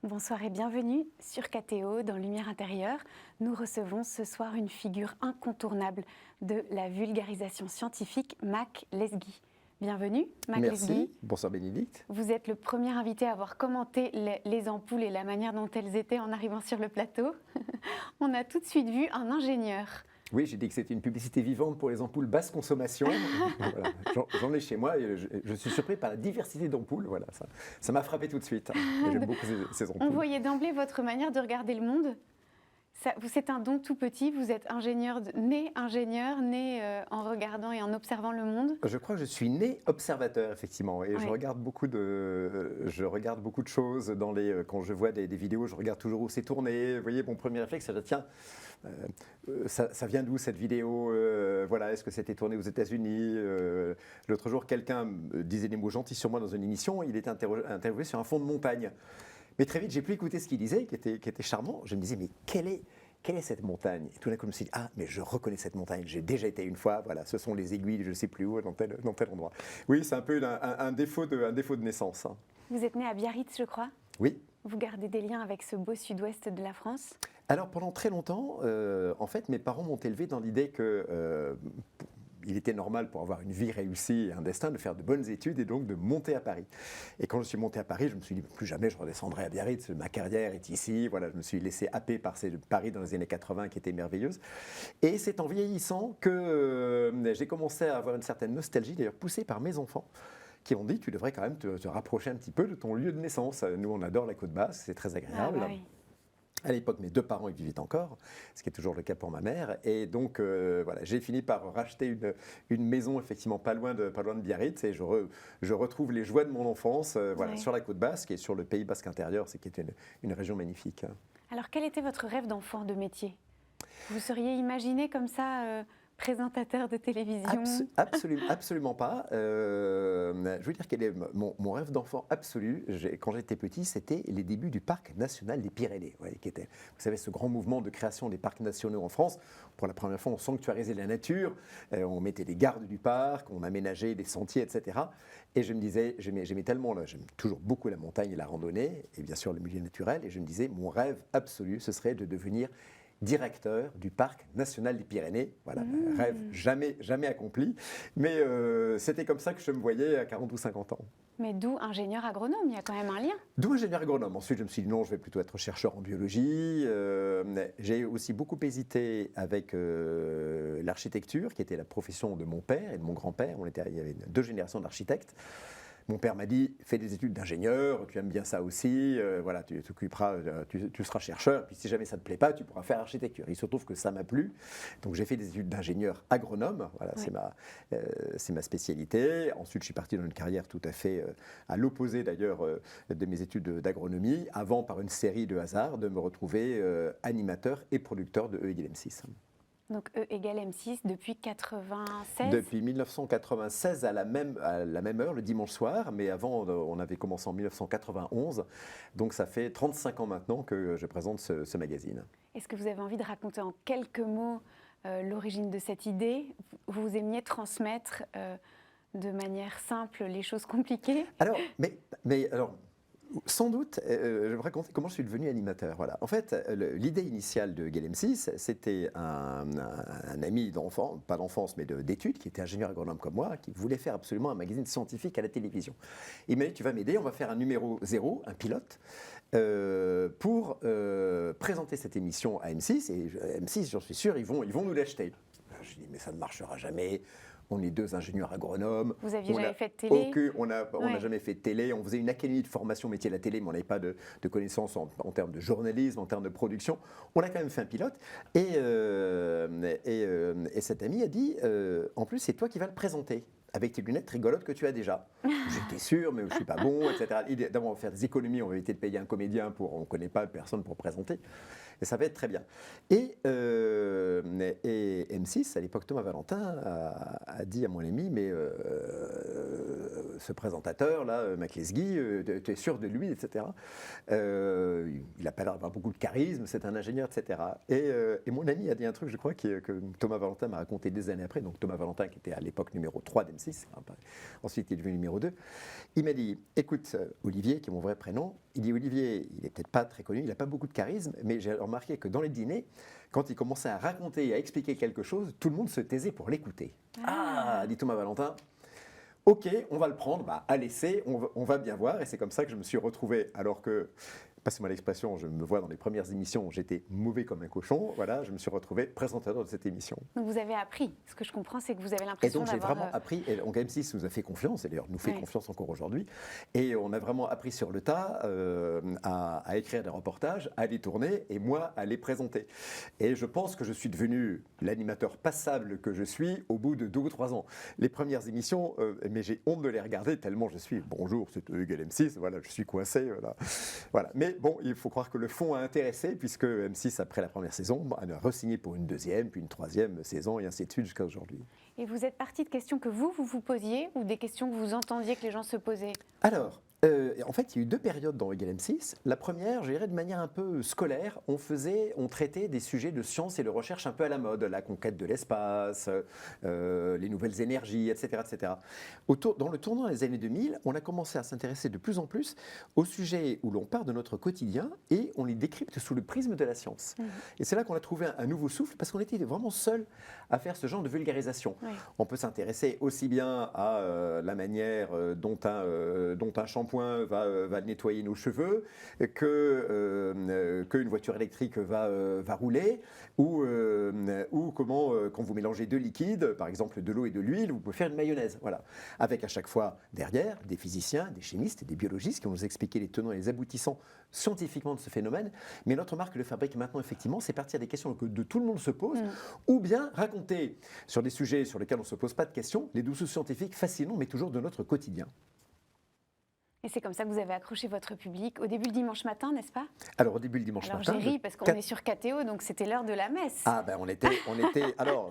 Bonsoir et bienvenue sur KTO dans Lumière intérieure. Nous recevons ce soir une figure incontournable de la vulgarisation scientifique, Mac Lesguy. Bienvenue, Mac Lesguy. Merci, bonsoir Bénédicte. Vous êtes le premier invité à avoir commenté les ampoules et la manière dont elles étaient en arrivant sur le plateau. On a tout de suite vu un ingénieur. Oui, j'ai dit que c'était une publicité vivante pour les ampoules basse consommation. Voilà, j'en ai chez moi et je suis surpris par la diversité d'ampoules. Voilà, ça m'a frappé tout de suite. J'aime beaucoup ces ampoules. On voyait d'emblée votre manière de regarder le monde. C'est un don tout petit, vous êtes né en regardant et en observant le monde. Je crois que je suis né observateur, effectivement, et oui. je regarde beaucoup de choses quand je vois des vidéos, je regarde toujours où c'est tourné. Vous voyez, mon premier réflexe, c'est tiens, ça vient d'où cette vidéo voilà, est-ce que c'était tourné aux États-Unis L'autre jour, quelqu'un disait des mots gentils sur moi dans une émission, il était interviewé sur un fond de montagne. Mais très vite, j'ai pu écouter ce qu'il disait, qui était charmant. Je me disais, mais quelle est cette montagne? Et tout d'un coup, je me suis dit, ah, mais je reconnais cette montagne. J'ai déjà été une fois. Voilà, ce sont les aiguilles, je ne sais plus où, dans tel endroit. Oui, c'est un peu un défaut de naissance. Hein. Vous êtes né à Biarritz, je crois? Oui. Vous gardez des liens avec ce beau sud-ouest de la France? Alors, pendant très longtemps, en fait, mes parents m'ont élevé dans l'idée que il était normal pour avoir une vie réussie et un destin de faire de bonnes études et donc de monter à Paris. Et quand je suis monté à Paris, je me suis dit plus jamais je redescendrai à Biarritz, ma carrière est ici, voilà, je me suis laissé happer par Paris dans les années 80 qui était merveilleuse. Et c'est en vieillissant que j'ai commencé à avoir une certaine nostalgie, d'ailleurs poussée par mes enfants, qui ont dit tu devrais quand même te rapprocher un petit peu de ton lieu de naissance. Nous on adore la Côte Basque, c'est très agréable. Ah, bah oui. À l'époque, mes deux parents ils vivaient encore, ce qui est toujours le cas pour ma mère. Et donc, voilà, j'ai fini par racheter une maison, effectivement, pas loin de Biarritz. Et je retrouve les joies de mon enfance voilà, Oui. sur la Côte Basque et sur le Pays Basque intérieur, qui est une région magnifique. Alors, quel était votre rêve d'enfant de métier? Vous seriez imaginé comme ça présentateur de télévision? Absolument pas. Je veux dire quel est mon rêve d'enfant absolu, quand j'étais petit, c'était les débuts du Parc national des Pyrénées, qui était, vous savez, ce grand mouvement de création des parcs nationaux en France. Pour la première fois, on sanctuarisait la nature, on mettait des gardes du parc, on aménageait des sentiers, etc. Et je me disais, j'aimais tellement, j'aime toujours beaucoup la montagne et la randonnée, et bien sûr le milieu naturel, et je me disais, mon rêve absolu, ce serait de devenir directeur du Parc national des Pyrénées. Voilà, rêve jamais accompli. Mais c'était comme ça que je me voyais à 40 ou 50 ans. Mais d'où ingénieur agronome, il y a quand même un lien. D'où ingénieur agronome. Ensuite, je me suis dit non, je vais plutôt être chercheur en biologie. J'ai aussi beaucoup hésité avec l'architecture, qui était la profession de mon père et de mon grand-père. Il y avait deux générations d'architectes. Mon père m'a dit, fais des études d'ingénieur, tu aimes bien ça aussi, voilà, tu t'occuperas, tu seras chercheur, puis si jamais ça ne te plaît pas, tu pourras faire architecture. Il se trouve que ça m'a plu, donc j'ai fait des études d'ingénieur agronome, voilà, oui. C'est ma spécialité. Ensuite, je suis parti dans une carrière tout à fait à l'opposé d'ailleurs de mes études d'agronomie, avant par une série de hasards de me retrouver animateur et producteur de E égale M6. Donc E égale M6 depuis 96? Depuis 1996 à la même heure, le dimanche soir, mais avant on avait commencé en 1991, donc ça fait 35 ans maintenant que je présente ce magazine. Est-ce que vous avez envie de raconter en quelques mots l'origine de cette idée? Vous aimiez transmettre de manière simple les choses compliquées? Alors, alors, sans doute, je vais vous raconter comment je suis devenu animateur. Voilà. En fait, l'idée initiale de Égale M6, c'était un ami d'enfance, pas d'enfance, mais d'études, qui était ingénieur agronome comme moi, qui voulait faire absolument un magazine scientifique à la télévision. Il m'a dit, tu vas m'aider, on va faire un numéro 0, un pilote, pour présenter cette émission à M6. Et M6, j'en suis sûr, ils vont nous l'acheter. Je lui ai dit, mais ça ne marchera jamais. On est deux ingénieurs agronomes. Vous aviez jamais fait de télé? On n'a jamais fait de télé. On faisait une académie de formation métier de la télé, mais on n'avait pas de connaissances en termes de journalisme, en termes de production. On a quand même fait un pilote. Et cet ami a dit, en plus, c'est toi qui vas le présenter, avec tes lunettes rigolotes que tu as déjà. J'étais sûr, mais je ne suis pas bon, etc. D'abord, on va faire des économies, on va éviter de payer un comédien, on ne connaît pas personne pour présenter. Et ça va être très bien. Et M6, à l'époque, Thomas Valentin a dit à mon ami, mais ce présentateur-là, Mac Lesguy, tu es sûr de lui, etc. Il n'a pas l'air d'avoir beaucoup de charisme, c'est un ingénieur, etc. Et mon ami a dit un truc, je crois, que Thomas Valentin m'a raconté des années après. Donc Thomas Valentin, qui était à l'époque numéro 3 d'M6, ensuite il est devenu numéro 2. Il m'a dit, écoute, Olivier, qui est mon vrai prénom, il dit, Olivier, il n'est peut-être pas très connu, il n'a pas beaucoup de charisme, mais j'ai remarqué que dans les dîners, quand il commençait à raconter et à expliquer quelque chose, tout le monde se taisait pour l'écouter. Ah, dit Thomas Valentin. Ok, on va le prendre, à l'essai, on va bien voir. Et c'est comme ça que je me suis retrouvé, alors que, passez-moi l'expression, je me vois dans les premières émissions, j'étais mauvais comme un cochon. Voilà, je me suis retrouvé présentateur de cette émission. Donc vous avez appris. Ce que je comprends, c'est que vous avez Et l'impression donc d'avoir... j'ai vraiment appris. Et donc M6 nous a fait confiance, et d'ailleurs nous fait confiance encore aujourd'hui. Et on a vraiment appris sur le tas à écrire des reportages, à les tourner, et moi à les présenter. Et je pense que je suis devenu l'animateur passable que je suis au bout de 2 ou 3 ans. Les premières émissions, mais j'ai honte de les regarder tellement je suis. Bonjour, c'est Hugues M6. Voilà, je suis coincé. Voilà. Mais bon, il faut croire que le fond a intéressé, puisque M6, après la première saison, a re-signé pour une deuxième, puis une troisième saison, et ainsi de suite jusqu'à aujourd'hui. Et vous êtes parti de questions que vous posiez, ou des questions que vous entendiez que les gens se posaient? Alors, en fait, il y a eu 2 périodes dans Égal M6. La première, je dirais de manière un peu scolaire, on traitait des sujets de science et de recherche un peu à la mode, la conquête de l'espace, les nouvelles énergies, etc. etc. Dans le tournant des années 2000, on a commencé à s'intéresser de plus en plus aux sujets où l'on part de notre quotidien et on les décrypte sous le prisme de la science. Et c'est là qu'on a trouvé un nouveau souffle, parce qu'on était vraiment seuls à faire ce genre de vulgarisation. On peut s'intéresser aussi bien à la manière dont un shampoing va nettoyer nos cheveux, qu'une voiture électrique va rouler, ou comment, quand vous mélangez 2 liquides, par exemple de l'eau et de l'huile, vous pouvez faire une mayonnaise. Voilà. Avec à chaque fois derrière des physiciens, des chimistes et des biologistes qui vont nous expliquer les tenants et les aboutissants scientifiquement de ce phénomène. Mais notre marque le fabrique maintenant, effectivement, c'est partir des questions que tout le monde se pose, ou bien raconter sur des sujets sur lesquels on ne se pose pas de questions, les dessous scientifiques fascinants, mais toujours de notre quotidien. Et c'est comme ça que vous avez accroché votre public au début le dimanche matin, n'est-ce pas? Alors au début le dimanche matin. Alors j'ai ri parce qu'on est sur KTO, donc c'était l'heure de la messe. Ah ben on était. Alors,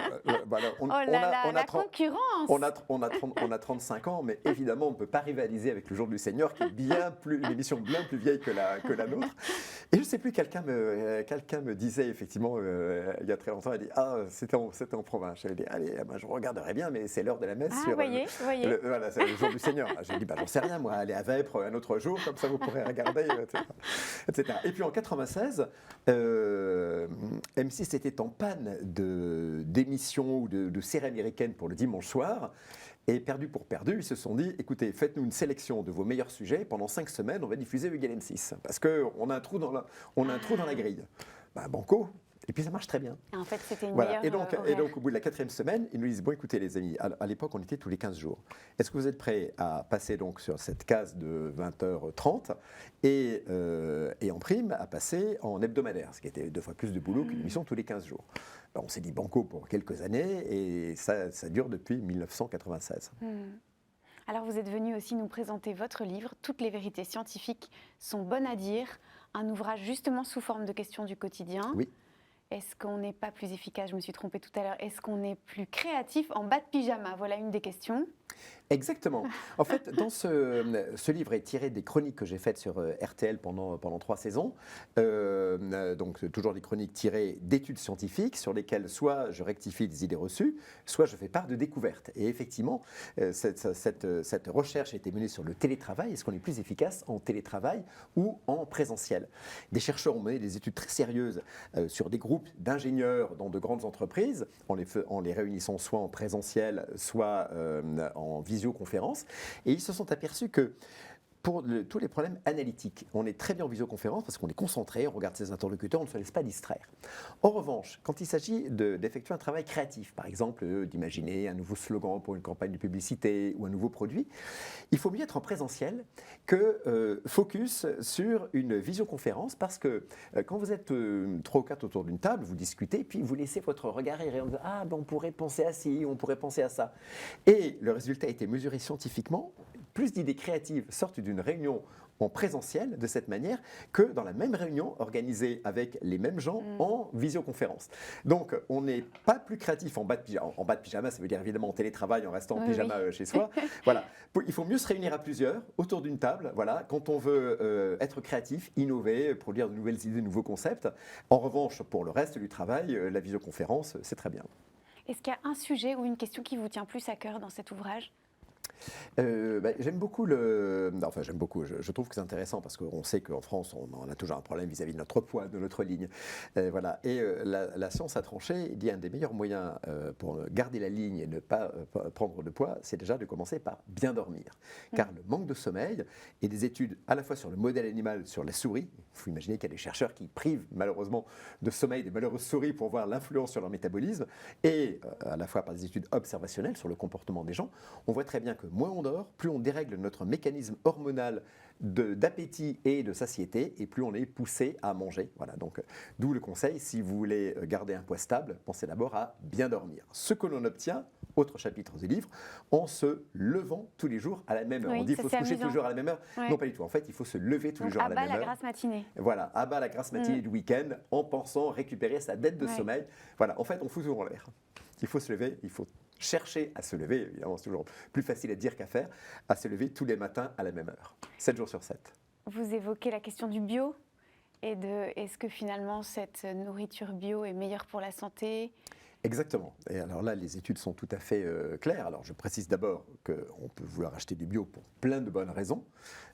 oh là là, la concurrence. On a 35 ans, mais évidemment on ne peut pas rivaliser avec le Jour du Seigneur, qui est une émission bien plus vieille que la nôtre. Et je ne sais plus, quelqu'un me disait effectivement il y a très longtemps, il dit c'était en province. J'avais dit allez, je regarderai bien, mais c'est l'heure de la messe. Ah voyez. Voilà, c'est le Jour du Seigneur. J'ai dit j'en sais rien moi, allez à Vêpres un autre jour, comme ça vous pourrez regarder, etc. Et puis en 96, M6 était en panne d'émissions ou de séries américaines pour le dimanche soir. Et perdu pour perdu, ils se sont dit, écoutez, faites-nous une sélection de vos meilleurs sujets. Pendant 5 semaines, on va diffuser Égal M6. Parce qu'on a un trou dans la grille. Banco. Et puis ça marche très bien. En fait, c'était une meilleure et donc, au bout de la 4e semaine, ils nous disent, bon, écoutez les amis, à l'époque, on était tous les 15 jours. Est-ce que vous êtes prêts à passer donc sur cette case de 20h30 et en prime, à passer en hebdomadaire, ce qui était 2 fois plus de boulot qu'une émission tous les 15 jours. On s'est dit banco pour quelques années et ça dure depuis 1996. Alors vous êtes venu aussi nous présenter votre livre, Toutes les vérités scientifiques sont bonnes à dire, un ouvrage justement sous forme de questions du quotidien. Oui. Est-ce qu'on n'est pas plus efficace? Je me suis trompée tout à l'heure. Est-ce qu'on est plus créatif en bas de pyjama? Voilà une des questions. Exactement. En fait, dans ce livre est tiré des chroniques que j'ai faites sur RTL pendant 3 saisons. Donc, toujours des chroniques tirées d'études scientifiques sur lesquelles soit je rectifie des idées reçues, soit je fais part de découvertes. Et effectivement, cette recherche a été menée sur le télétravail. Est-ce qu'on est plus efficace en télétravail ou en présentiel? Des chercheurs ont mené des études très sérieuses sur des groupes d'ingénieurs dans de grandes entreprises, en les réunissant soit en présentiel, soit en visioconférence, et ils se sont aperçus que pour tous les problèmes analytiques, on est très bien en visioconférence parce qu'on est concentré, on regarde ses interlocuteurs, on ne se laisse pas distraire. En revanche, quand il s'agit d'effectuer un travail créatif, par exemple d'imaginer un nouveau slogan pour une campagne de publicité ou un nouveau produit, il faut mieux être en présentiel que focus sur une visioconférence, parce que quand vous êtes 3 ou 4 autour d'une table, vous discutez, puis vous laissez votre regard errer en disant « Ah, ben on pourrait penser à ci, on pourrait penser à ça ». Et le résultat a été mesuré scientifiquement. Plus d'idées créatives sortent d'une réunion en présentiel de cette manière que dans la même réunion organisée avec les mêmes gens en visioconférence. Donc, on n'est pas plus créatif en bas de pyjama. En bas de pyjama, ça veut dire évidemment en télétravail, en restant en pyjama chez soi. Voilà. Il faut mieux se réunir à plusieurs autour d'une table, voilà, quand on veut être créatif, innover, produire de nouvelles idées, de nouveaux concepts. En revanche, pour le reste du travail, la visioconférence, c'est très bien. Est-ce qu'il y a un sujet ou une question qui vous tient plus à cœur dans cet ouvrage ? J'aime beaucoup le. Enfin, j'aime beaucoup. Je trouve que c'est intéressant parce qu'on sait qu'en France, on a toujours un problème vis-à-vis de notre poids, de notre ligne. Voilà. Et la science a tranché. Il dit un des meilleurs moyens pour garder la ligne et ne pas prendre de poids, c'est déjà de commencer par bien dormir. Car le manque de sommeil et des études à la fois sur le modèle animal, sur la souris. Il faut imaginer qu'il y a des chercheurs qui privent malheureusement de sommeil des malheureuses souris pour voir l'influence sur leur métabolisme et à la fois par des études observationnelles sur le comportement des gens. On voit très bien que moins on dort, plus on dérègle notre mécanisme hormonal d'appétit et de satiété, et plus on est poussé à manger. Voilà, donc d'où le conseil, si vous voulez garder un poids stable, pensez d'abord à bien dormir. Ce que l'on obtient, autre chapitre du livre, en se levant tous les jours à la même heure. Oui, on dit qu'il faut se coucher amusant. toujours à la même heure. Ouais. Non, pas du tout. En fait, il faut se lever tous les jours à la même la heure. grasse matinée. Voilà, à bas la grasse matinée du week-end, en pensant récupérer sa dette de sommeil. Voilà, en fait, on fout tout en l'air. Il faut se lever, il faut chercher à se lever, évidemment c'est toujours plus facile à dire qu'à faire, à se lever tous les matins à la même heure, 7 jours sur 7. Vous évoquez la question du bio et de est-ce que finalement cette nourriture bio est meilleure pour la santé ? Exactement. Et alors là, les études sont tout à fait claires. Alors je précise d'abord qu'on peut vouloir acheter du bio pour plein de bonnes raisons.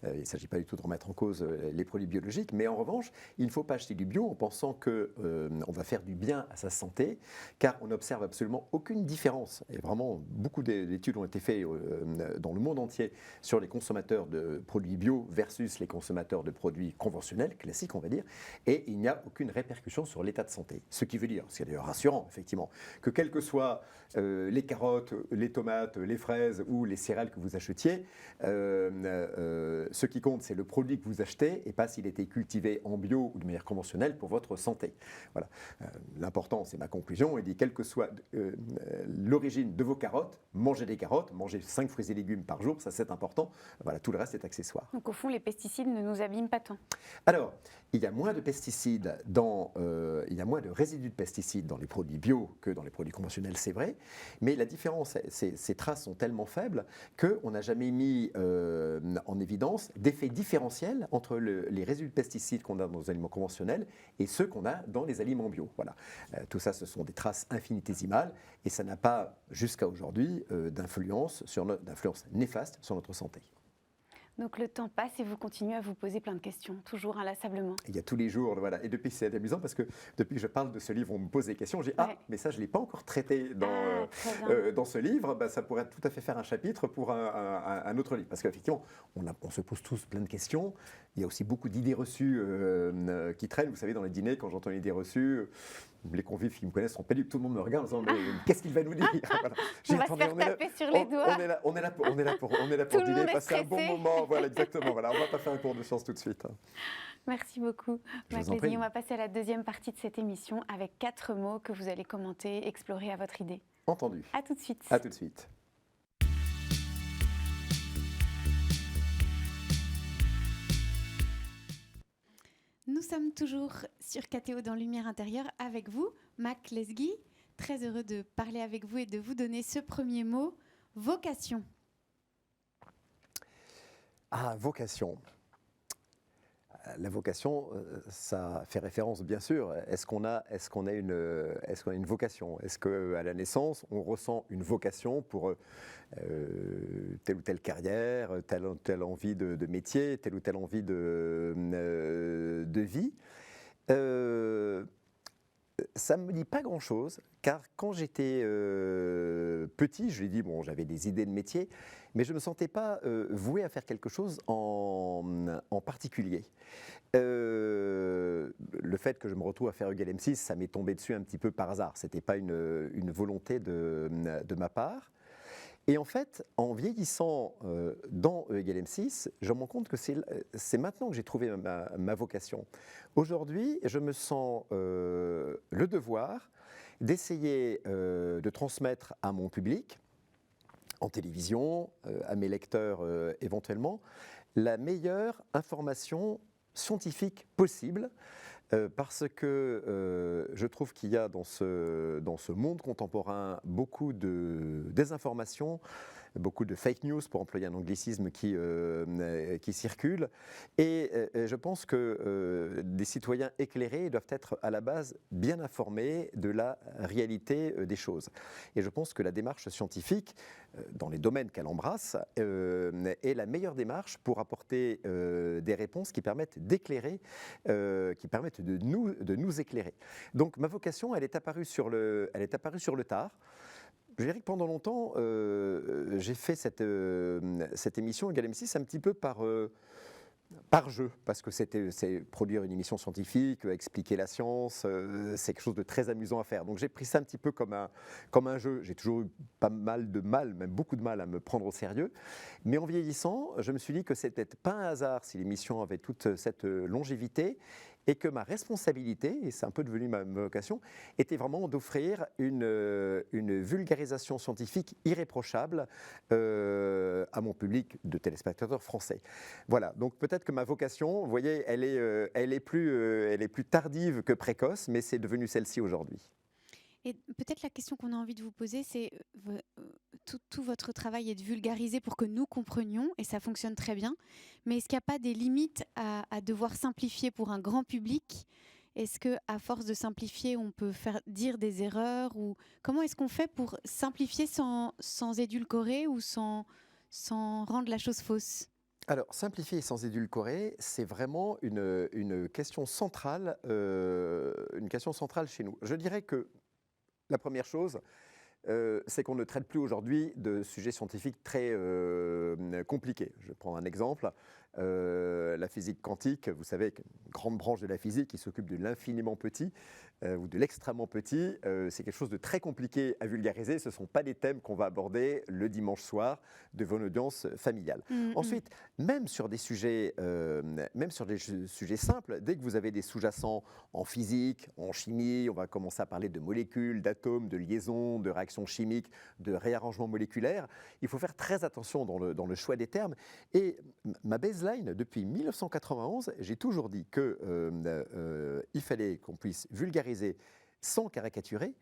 Il ne s'agit pas du tout de remettre en cause les produits biologiques, mais en revanche, il ne faut pas acheter du bio en pensant qu'on va faire du bien à sa santé, car on n'observe absolument aucune différence. Et vraiment, beaucoup d'études ont été faites dans le monde entier sur les consommateurs de produits bio versus les consommateurs de produits conventionnels, classiques on va dire, et il n'y a aucune répercussion sur l'état de santé. Ce qui veut dire, ce qui est d'ailleurs rassurant effectivement, que quelles que soient les carottes, les tomates, les fraises ou les céréales que vous achetiez, ce qui compte, c'est le produit que vous achetez et pas s'il était cultivé en bio ou de manière conventionnelle pour votre santé. Voilà. L'important, c'est ma conclusion, il dit quelle que soit l'origine de vos carottes, mangez des carottes, mangez 5 fruits et légumes par jour, ça c'est important. Voilà, tout le reste est accessoire. Donc au fond, les pesticides ne nous abîment pas tant. Alors, il y a moins de pesticides il y a moins de résidus de pesticides dans les produits bio que dans les produits conventionnels, c'est vrai. Mais la différence, ces traces sont tellement faibles qu'on n'a jamais mis en évidence d'effets différentiels entre les résidus de pesticides qu'on a dans les aliments conventionnels et ceux qu'on a dans les aliments bio. Voilà. Tout ça, ce sont des traces infinitésimales et ça n'a pas, jusqu'à aujourd'hui, d'influence néfaste sur notre santé. Donc le temps passe et vous continuez à vous poser plein de questions, toujours inlassablement. Il y a tous les jours, voilà. Et depuis, c'est amusant parce que depuis que je parle de ce livre, on me pose des questions. J'ai mais ça, je ne l'ai pas encore traité dans ce livre. Ça pourrait tout à fait faire un chapitre pour un autre livre. Parce qu'effectivement, on se pose tous plein de questions. Il y a aussi beaucoup d'idées reçues qui traînent. Vous savez, dans les dîners, quand j'entends une idée reçue, les convives qui me connaissent sont perdus. Tout le monde me regarde en disant mais qu'est-ce qu'il va nous dire? Voilà. On va se faire taper sur les doigts. On est là pour dîner, passer un bon moment. Voilà, exactement. Voilà, on ne va pas faire un cours de science tout de suite. Merci beaucoup, Mac Lesguy. On va passer à la deuxième partie de cette émission avec 4 mots que vous allez commenter, explorer à votre idée. Entendu. À tout de suite. À tout de suite. Nous sommes toujours sur KTO dans Lumière intérieure avec vous, Mac Lesguy. Très heureux de parler avec vous et de vous donner ce premier mot, vocation. Ah, vocation. La vocation, ça fait référence, bien sûr. Est-ce qu'on a une vocation? Est-ce qu'à la naissance, on ressent une vocation pour telle ou telle carrière, telle ou telle envie de métier, telle ou telle envie de vie? Ça ne me dit pas grand-chose, car quand j'étais petit, je lui ai dit, bon, j'avais des idées de métier, mais je ne me sentais pas voué à faire quelque chose en particulier. Le fait que je me retrouve à faire Egal M6, ça m'est tombé dessus un petit peu par hasard. Ce n'était pas une volonté de ma part. Et en fait, en vieillissant dans Egal M6, je me rends compte que c'est maintenant que j'ai trouvé ma vocation. Aujourd'hui, je me sens le devoir d'essayer de transmettre à mon public, en télévision, à mes lecteurs éventuellement, la meilleure information scientifique possible. Parce que je trouve qu'il y a dans ce monde contemporain beaucoup de désinformation, beaucoup de fake news, pour employer un anglicisme qui circule. Et je pense que des citoyens éclairés doivent être à la base bien informés de la réalité des choses. Et je pense que la démarche scientifique, dans les domaines qu'elle embrasse, est la meilleure démarche pour apporter des réponses qui permettent d'éclairer, qui permettent de nous éclairer. Donc ma vocation, elle est apparue sur le tard. Je dirais que pendant longtemps, j'ai fait cette émission Égal M6 un petit peu par jeu, parce que c'est produire une émission scientifique, expliquer la science, c'est quelque chose de très amusant à faire. Donc j'ai pris ça un petit peu comme un jeu. J'ai toujours eu même beaucoup de mal à me prendre au sérieux. Mais en vieillissant, je me suis dit que c'était pas un hasard si l'émission avait toute cette longévité, et que ma responsabilité, et c'est un peu devenu ma vocation, était vraiment d'offrir une vulgarisation scientifique irréprochable à mon public de téléspectateurs français. Voilà, donc peut-être que ma vocation, vous voyez, elle est plus tardive que précoce, mais c'est devenu celle-ci aujourd'hui. Et peut-être la question qu'on a envie de vous poser, c'est tout votre travail est de vulgariser pour que nous comprenions, et ça fonctionne très bien, mais est-ce qu'il n'y a pas des limites à devoir simplifier pour un grand public ? Est-ce qu'à force de simplifier, on peut dire des erreurs, ou comment est-ce qu'on fait pour simplifier sans édulcorer ou sans rendre la chose fausse ? Alors, simplifier sans édulcorer, c'est vraiment une question centrale chez nous. Je dirais que la première chose, c'est qu'on ne traite plus aujourd'hui de sujets scientifiques très compliqués. Je prends un exemple. La physique quantique, vous savez, une grande branche de la physique qui s'occupe de l'infiniment petit ou de l'extrêmement petit, c'est quelque chose de très compliqué à vulgariser. Ce ne sont pas des thèmes qu'on va aborder le dimanche soir devant une audience familiale. Ensuite, même sur des sujets simples, dès que vous avez des sous-jacents en physique, en chimie, on va commencer à parler de molécules, d'atomes, de liaisons, de réactions chimiques, de réarrangements moléculaires. Il faut faire très attention dans le choix des termes. Et ma baseline, depuis 1991, j'ai toujours dit qu'il fallait qu'on puisse vulgariser sans caricaturer.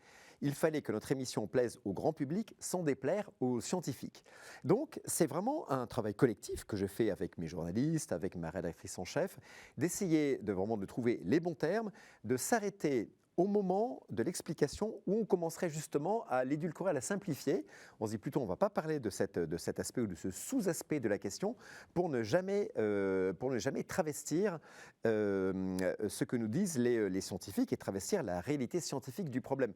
Il fallait que notre émission plaise au grand public sans déplaire aux scientifiques. Donc, c'est vraiment un travail collectif que je fais avec mes journalistes, avec ma rédactrice en chef, d'essayer de trouver les bons termes, de s'arrêter au moment de l'explication où on commencerait justement à l'édulcorer, à la simplifier. On se dit plutôt, on ne va pas parler de cet aspect ou de ce sous-aspect de la question pour ne jamais travestir ce que nous disent les scientifiques et travestir la réalité scientifique du problème.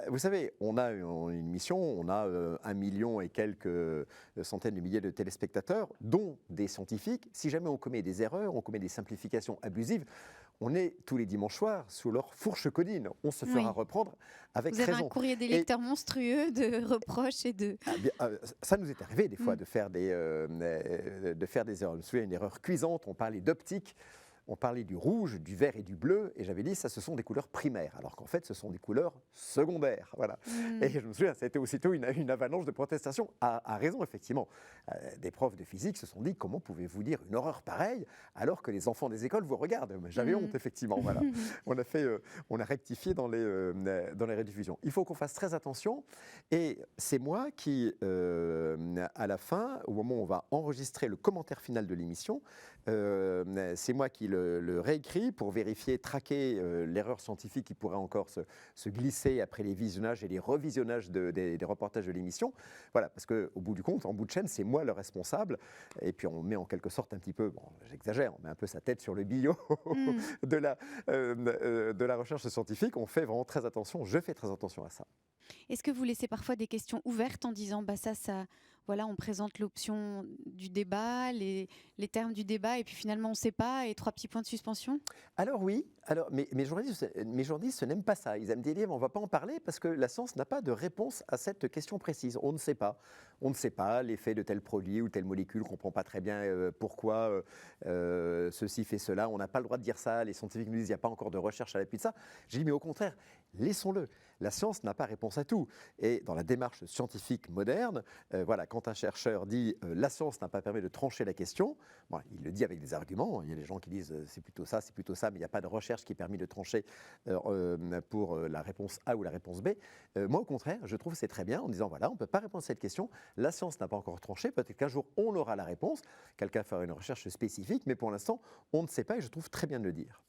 Vous savez, on a une émission, on a 1 million et quelques centaines de milliers de téléspectateurs, dont des scientifiques. Si jamais on commet des erreurs, on commet des simplifications abusives, on est tous les dimanches soirs sous leur fourche codine. On se fera reprendre avec raison. Vous avez un courrier des lecteurs monstrueux de reproches et de... Ça nous est arrivé des fois de faire des erreurs. Je me souviens d'une erreur cuisante, on parlait d'optique. On parlait du rouge, du vert et du bleu, et j'avais dit ça, ce sont des couleurs primaires, alors qu'en fait, ce sont des couleurs secondaires. Voilà. Et je me souviens, ça a été aussitôt une avalanche de protestations. À raison, effectivement. Des profs de physique se sont dit comment pouvez-vous dire une horreur pareille alors que les enfants des écoles vous regardent ? J'avais honte, effectivement. Voilà. On a rectifié dans les rediffusions. Il faut qu'on fasse très attention, et c'est moi qui, à la fin, au moment où on va enregistrer le commentaire final de l'émission, c'est moi qui le réécrit pour vérifier, traquer l'erreur scientifique qui pourrait encore se glisser après les visionnages et les revisionnages des reportages de l'émission. Voilà, parce qu'au bout du compte, en bout de chaîne, c'est moi le responsable. Et puis on met en quelque sorte un petit peu, bon, j'exagère, on met un peu sa tête sur le billot de la recherche scientifique. On fait vraiment très attention, je fais très attention à ça. Est-ce que vous laissez parfois des questions ouvertes en disant voilà, on présente l'option du débat, les termes du débat, et puis finalement on ne sait pas, et 3 petits points de suspension ? Alors oui, mais mes journalistes n'aiment pas ça. Ils aiment dire on ne va pas en parler parce que la science n'a pas de réponse à cette question précise. On ne sait pas. On ne sait pas l'effet de tel produit ou telle molécule, on ne comprend pas très bien pourquoi ceci fait cela. On n'a pas le droit de dire ça. Les scientifiques nous disent qu'il n'y a pas encore de recherche à l'appui de ça. J'ai dit mais au contraire, laissons-le. La science n'a pas réponse à tout. Et dans la démarche scientifique moderne, voilà, quand un chercheur dit la science n'a pas permis de trancher la question, bon, il le dit avec des arguments. Il y a des gens qui disent c'est plutôt ça, mais il n'y a pas de recherche qui ait permis de trancher pour la réponse A ou la réponse B. Moi, au contraire, je trouve que c'est très bien en disant voilà, on ne peut pas répondre à cette question. La science n'a pas encore tranché. Peut-être qu'un jour, on aura la réponse. Quelqu'un fera une recherche spécifique, mais pour l'instant, on ne sait pas et je trouve très bien de le dire.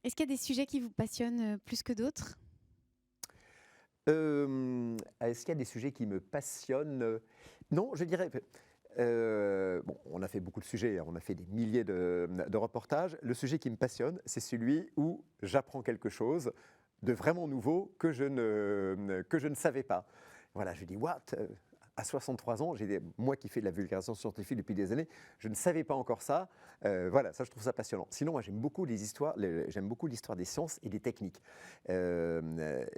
Est-ce qu'il y a des sujets qui vous passionnent plus que d'autres ? Est-ce qu'il y a des sujets qui me passionnent? Non, je dirais. Bon, on a fait beaucoup de sujets, on a fait des milliers de reportages. Le sujet qui me passionne, c'est celui où j'apprends quelque chose de vraiment nouveau que je ne savais pas. Voilà, je dis, what? À 63 ans, moi qui fais de la vulgarisation scientifique depuis des années, je ne savais pas encore ça. Voilà, ça je trouve ça passionnant. Sinon, moi j'aime beaucoup l'histoire des sciences et des techniques. Il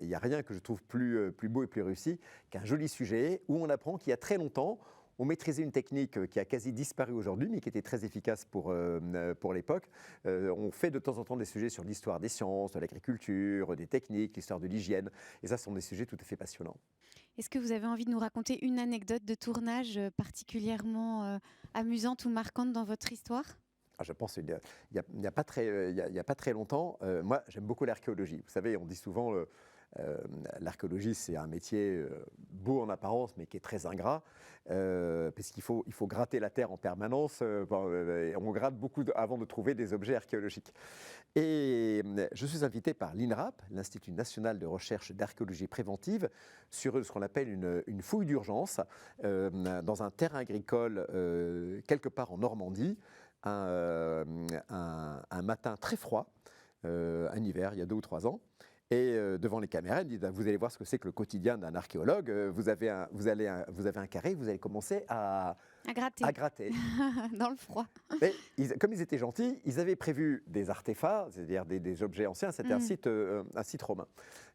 n'y a rien que je trouve plus beau et plus réussi qu'un joli sujet où on apprend qu'il y a très longtemps, on maîtrisait une technique qui a quasi disparu aujourd'hui, mais qui était très efficace pour l'époque. On fait de temps en temps des sujets sur l'histoire des sciences, de l'agriculture, des techniques, l'histoire de l'hygiène. Et ça, ce sont des sujets tout à fait passionnants. Est-ce que vous avez envie de nous raconter une anecdote de tournage particulièrement amusante ou marquante dans votre histoire ? Je pense qu'il n'y a pas très longtemps, moi j'aime beaucoup l'archéologie. Vous savez, on dit souvent l'archéologie c'est un métier beau en apparence mais qui est très ingrat, puisqu'il faut gratter la terre en permanence, on gratte beaucoup avant de trouver des objets archéologiques. Et je suis invité par l'INRAP, l'Institut national de recherche d'archéologie préventive, sur ce qu'on appelle une fouille d'urgence dans un terrain agricole quelque part en Normandie, un matin très froid, un hiver, il y a 2 ou 3 ans. Et devant les caméras, il me dit vous allez voir ce que c'est que le quotidien d'un archéologue. Vous avez un carré, vous allez commencer à gratter. Dans le froid. Et comme ils étaient gentils, ils avaient prévu des artefacts, c'est-à-dire des objets anciens. C'était un site romain,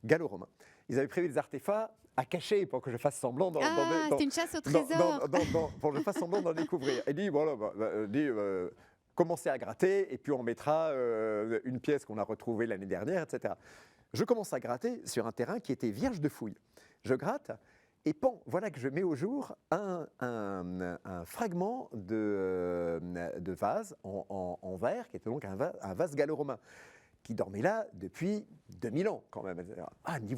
gallo-romain. Ils avaient prévu des artefacts à cacher pour que je fasse semblant c'était une chasse au trésor. Pour que je fasse semblant d'en découvrir. Il dit voilà, commencez à gratter et puis on mettra une pièce qu'on a retrouvée l'année dernière, etc. Je commence à gratter sur un terrain qui était vierge de fouilles. Je gratte et voilà que je mets au jour un fragment de vase en verre, qui était donc un vase gallo-romain, qui dormait là depuis 2000 ans quand même. Ah, il me dit,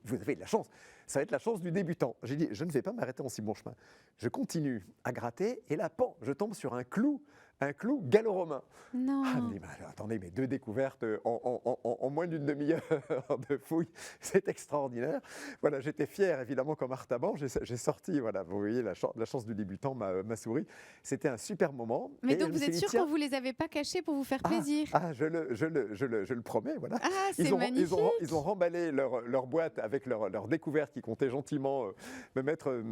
vous avez de la chance, ça va être la chance du débutant. J'ai dit, je ne vais pas m'arrêter en si bon chemin. Je continue à gratter et là, je tombe sur un clou gallo-romain. Non. Ah, me dit, attendez, mais 2 découvertes en moins d'une demi-heure de fouille, c'est extraordinaire. Voilà, j'étais fier, évidemment, comme Artaban. J'ai sorti, voilà, vous voyez, la chance du débutant m'a souri. C'était un super moment. Mais donc, vous êtes sûr qu'on ne vous les avait pas cachés pour vous faire plaisir ? Je le promets, voilà. Ah, c'est magnifique. Ils ont remballé leur boîte avec leur découverte qui comptait gentiment me mettre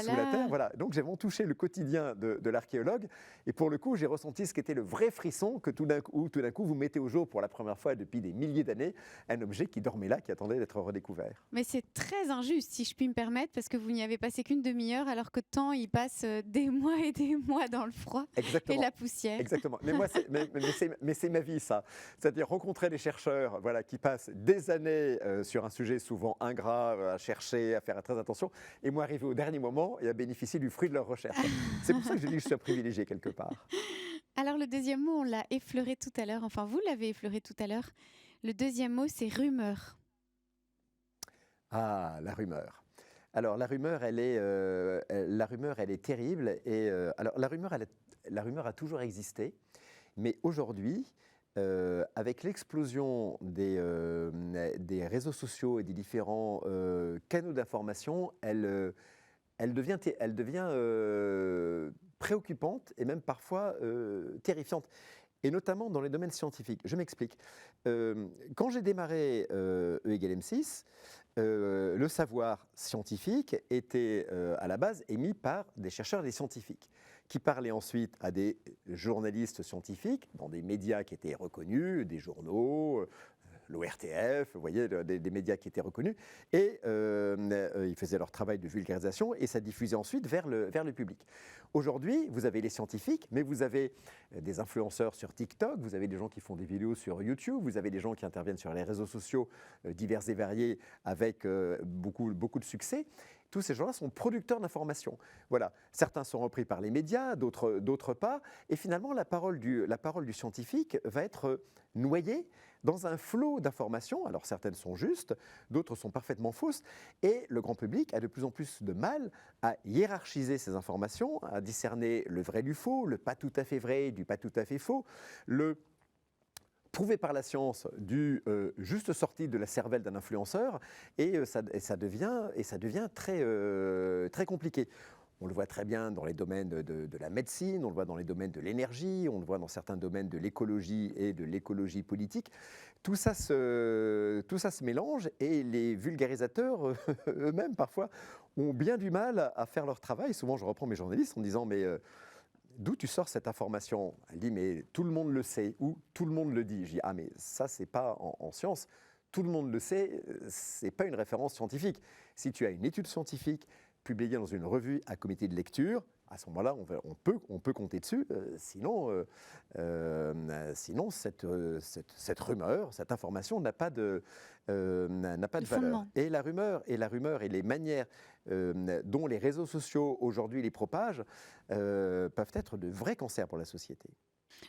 sous la terre. Voilà. Donc, j'ai vraiment touché le quotidien de l'archéologue. Et pour le coup, j'ai ressenti ce qu'était le vrai frisson que tout d'un coup, vous mettez au jour pour la première fois depuis des milliers d'années un objet qui dormait là, qui attendait d'être redécouvert. Mais c'est très injuste, si je puis me permettre, parce que vous n'y avez passé qu'une demi-heure, alors que tant il passe des mois et des mois dans le froid. Exactement. Et la poussière. Exactement. Mais moi, c'est ma vie, ça. C'est-à-dire rencontrer des chercheurs, voilà, qui passent des années sur un sujet souvent ingrat, à chercher, à faire très attention, et moi arriver au dernier moment et à bénéficier du fruit de leur recherche. C'est pour ça que je dis que je suis un privilégié quelque part. Alors le deuxième mot, on l'a effleuré tout à l'heure, enfin vous l'avez effleuré tout à l'heure. Le deuxième mot, c'est rumeur. Ah, la rumeur. Alors la rumeur, elle est terrible. Et alors la rumeur a toujours existé, mais aujourd'hui, avec l'explosion des réseaux sociaux et des différents canaux d'information, elle devient préoccupante et même parfois terrifiante. Et notamment dans les domaines scientifiques. Je m'explique. Quand j'ai démarré E égale M6, le savoir scientifique était à la base émis par des chercheurs et des scientifiques, qui parlaient ensuite à des journalistes scientifiques dans des médias qui étaient reconnus, des journaux, l'ORTF, vous voyez, des médias qui étaient reconnus, et ils faisaient leur travail de vulgarisation et ça diffusait ensuite vers le public. Aujourd'hui, vous avez les scientifiques, mais vous avez des influenceurs sur TikTok, vous avez des gens qui font des vidéos sur YouTube, vous avez des gens qui interviennent sur les réseaux sociaux divers et variés avec beaucoup de succès. tous ces gens-là sont producteurs d'informations. Voilà. Certains sont repris par les médias, d'autres pas. Et finalement, la parole du scientifique va être noyée dans un flot d'informations. Alors certaines sont justes, d'autres sont parfaitement fausses. Et le grand public a de plus en plus de mal à hiérarchiser ces informations, à discerner le vrai du faux, le pas tout à fait vrai du pas tout à fait faux, le prouvé par la science du juste sorti de la cervelle d'un influenceur, et ça devient très compliqué. On le voit très bien dans les domaines de la médecine, on le voit dans les domaines de l'énergie, on le voit dans certains domaines de l'écologie et de l'écologie politique. Tout ça se mélange, et les vulgarisateurs eux-mêmes parfois ont bien du mal à faire leur travail. Souvent je reprends mes journalistes en disant mais d'où tu sors cette information? Elle dit mais tout le monde le sait, ou tout le monde le dit. Je dis ah mais ça c'est pas en science, tout le monde le sait, c'est pas une référence scientifique. Si tu as une étude scientifique publiée dans une revue à comité de lecture, à ce moment-là on peut compter dessus. Sinon cette rumeur, cette information n'a pas de valeur. Fondement. Et la rumeur et les manières dont les réseaux sociaux aujourd'hui les propagent peuvent être de vrais cancers pour la société.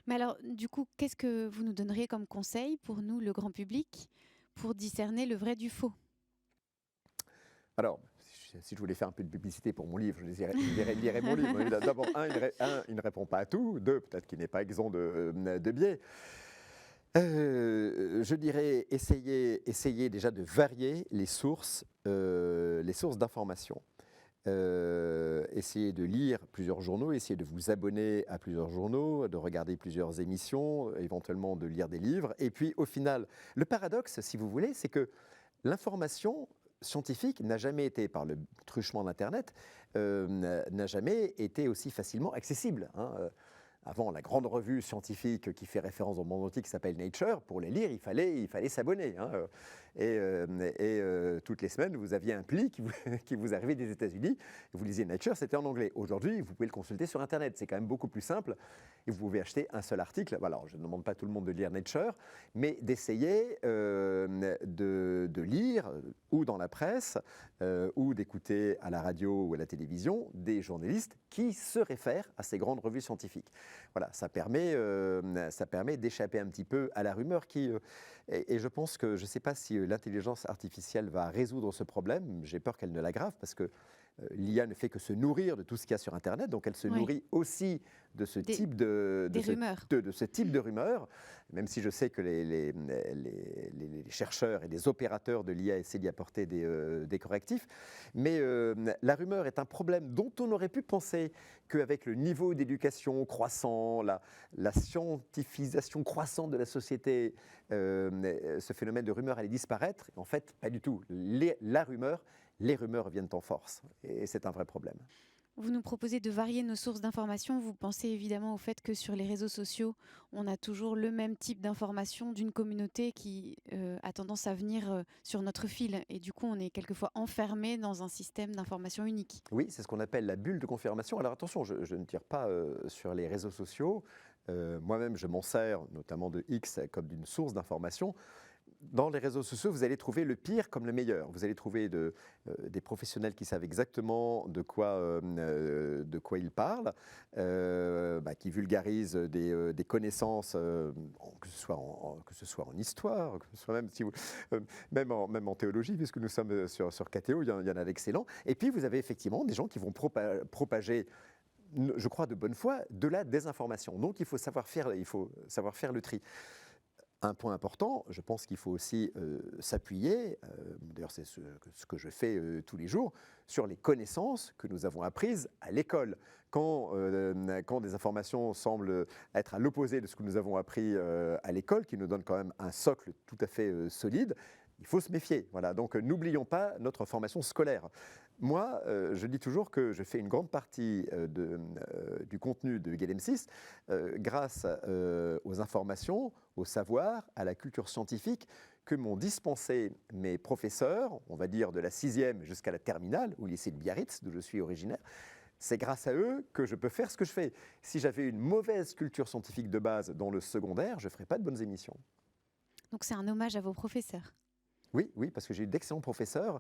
Mais alors, du coup, qu'est-ce que vous nous donneriez comme conseil pour nous, le grand public, pour discerner le vrai du faux? Alors, si je voulais faire un peu de publicité pour mon livre, je lirais mon livre. D'abord, il ne répond pas à tout. Deux, peut-être qu'il n'est pas exempt de biais. Je dirais, essayez déjà de varier les sources d'information. Essayez de lire plusieurs journaux, essayez de vous abonner à plusieurs journaux, de regarder plusieurs émissions, éventuellement de lire des livres. Et puis, au final, le paradoxe, si vous voulez, c'est que l'information scientifique n'a jamais été, par le truchement d'Internet, n'a jamais été aussi facilement accessible. Avant, la grande revue scientifique qui fait référence au monde entier, qui s'appelle Nature, pour les lire, il fallait s'abonner. Toutes les semaines, vous aviez un pli qui vous arrivait des États-Unis. Vous lisiez Nature, c'était en anglais. Aujourd'hui, vous pouvez le consulter sur Internet. C'est quand même beaucoup plus simple. Et vous pouvez acheter un seul article. Alors, je ne demande pas à tout le monde de lire Nature, mais d'essayer de lire, ou dans la presse, ou d'écouter à la radio ou à la télévision, des journalistes qui se réfèrent à ces grandes revues scientifiques. Voilà, ça permet d'échapper un petit peu à la rumeur et je pense que, je ne sais pas si l'intelligence artificielle va résoudre ce problème. J'ai peur qu'elle ne l'aggrave, parce que l'IA ne fait que se nourrir de tout ce qu'il y a sur Internet, donc elle se nourrit aussi de ce type de rumeurs, même si je sais que les chercheurs et les opérateurs de l'IA essaient d'y apporter des correctifs. Mais la rumeur est un problème dont on aurait pu penser qu'avec le niveau d'éducation croissant, la scientifisation croissante de la société, ce phénomène de rumeur allait disparaître. En fait, pas du tout. Les rumeurs viennent en force, et c'est un vrai problème. Vous nous proposez de varier nos sources d'informations. Vous pensez évidemment au fait que sur les réseaux sociaux, on a toujours le même type d'information d'une communauté qui a tendance à venir sur notre fil. Et du coup, on est quelquefois enfermé dans un système d'information unique. Oui, c'est ce qu'on appelle la bulle de confirmation. Alors attention, je ne tire pas sur les réseaux sociaux. Moi-même, je m'en sers, notamment de X, comme d'une source d'information. Dans les réseaux sociaux, vous allez trouver le pire comme le meilleur. Vous allez trouver des professionnels qui savent exactement de quoi ils parlent, qui vulgarisent des connaissances, que ce soit en histoire, que ce soit même en théologie, puisque nous sommes sur KTO, il y en a d'excellents. Et puis vous avez effectivement des gens qui vont propager, je crois de bonne foi, de la désinformation. Donc il faut savoir faire le tri. Un point important, je pense qu'il faut aussi s'appuyer, d'ailleurs c'est ce que je fais tous les jours, sur les connaissances que nous avons apprises à l'école. Quand des informations semblent être à l'opposé de ce que nous avons appris à l'école, qui nous donne quand même un socle tout à fait solide, il faut se méfier. Voilà. Donc n'oublions pas notre formation scolaire. Moi, je dis toujours que je fais une grande partie du contenu de GameM6 grâce aux informations, au savoir, à la culture scientifique que m'ont dispensé mes professeurs, on va dire de la 6e jusqu'à la terminale, au lycée de Biarritz, d'où je suis originaire. C'est grâce à eux que je peux faire ce que je fais. Si j'avais une mauvaise culture scientifique de base dans le secondaire, je ne ferais pas de bonnes émissions. Donc c'est un hommage à vos professeurs. Oui, oui, parce que j'ai eu d'excellents professeurs.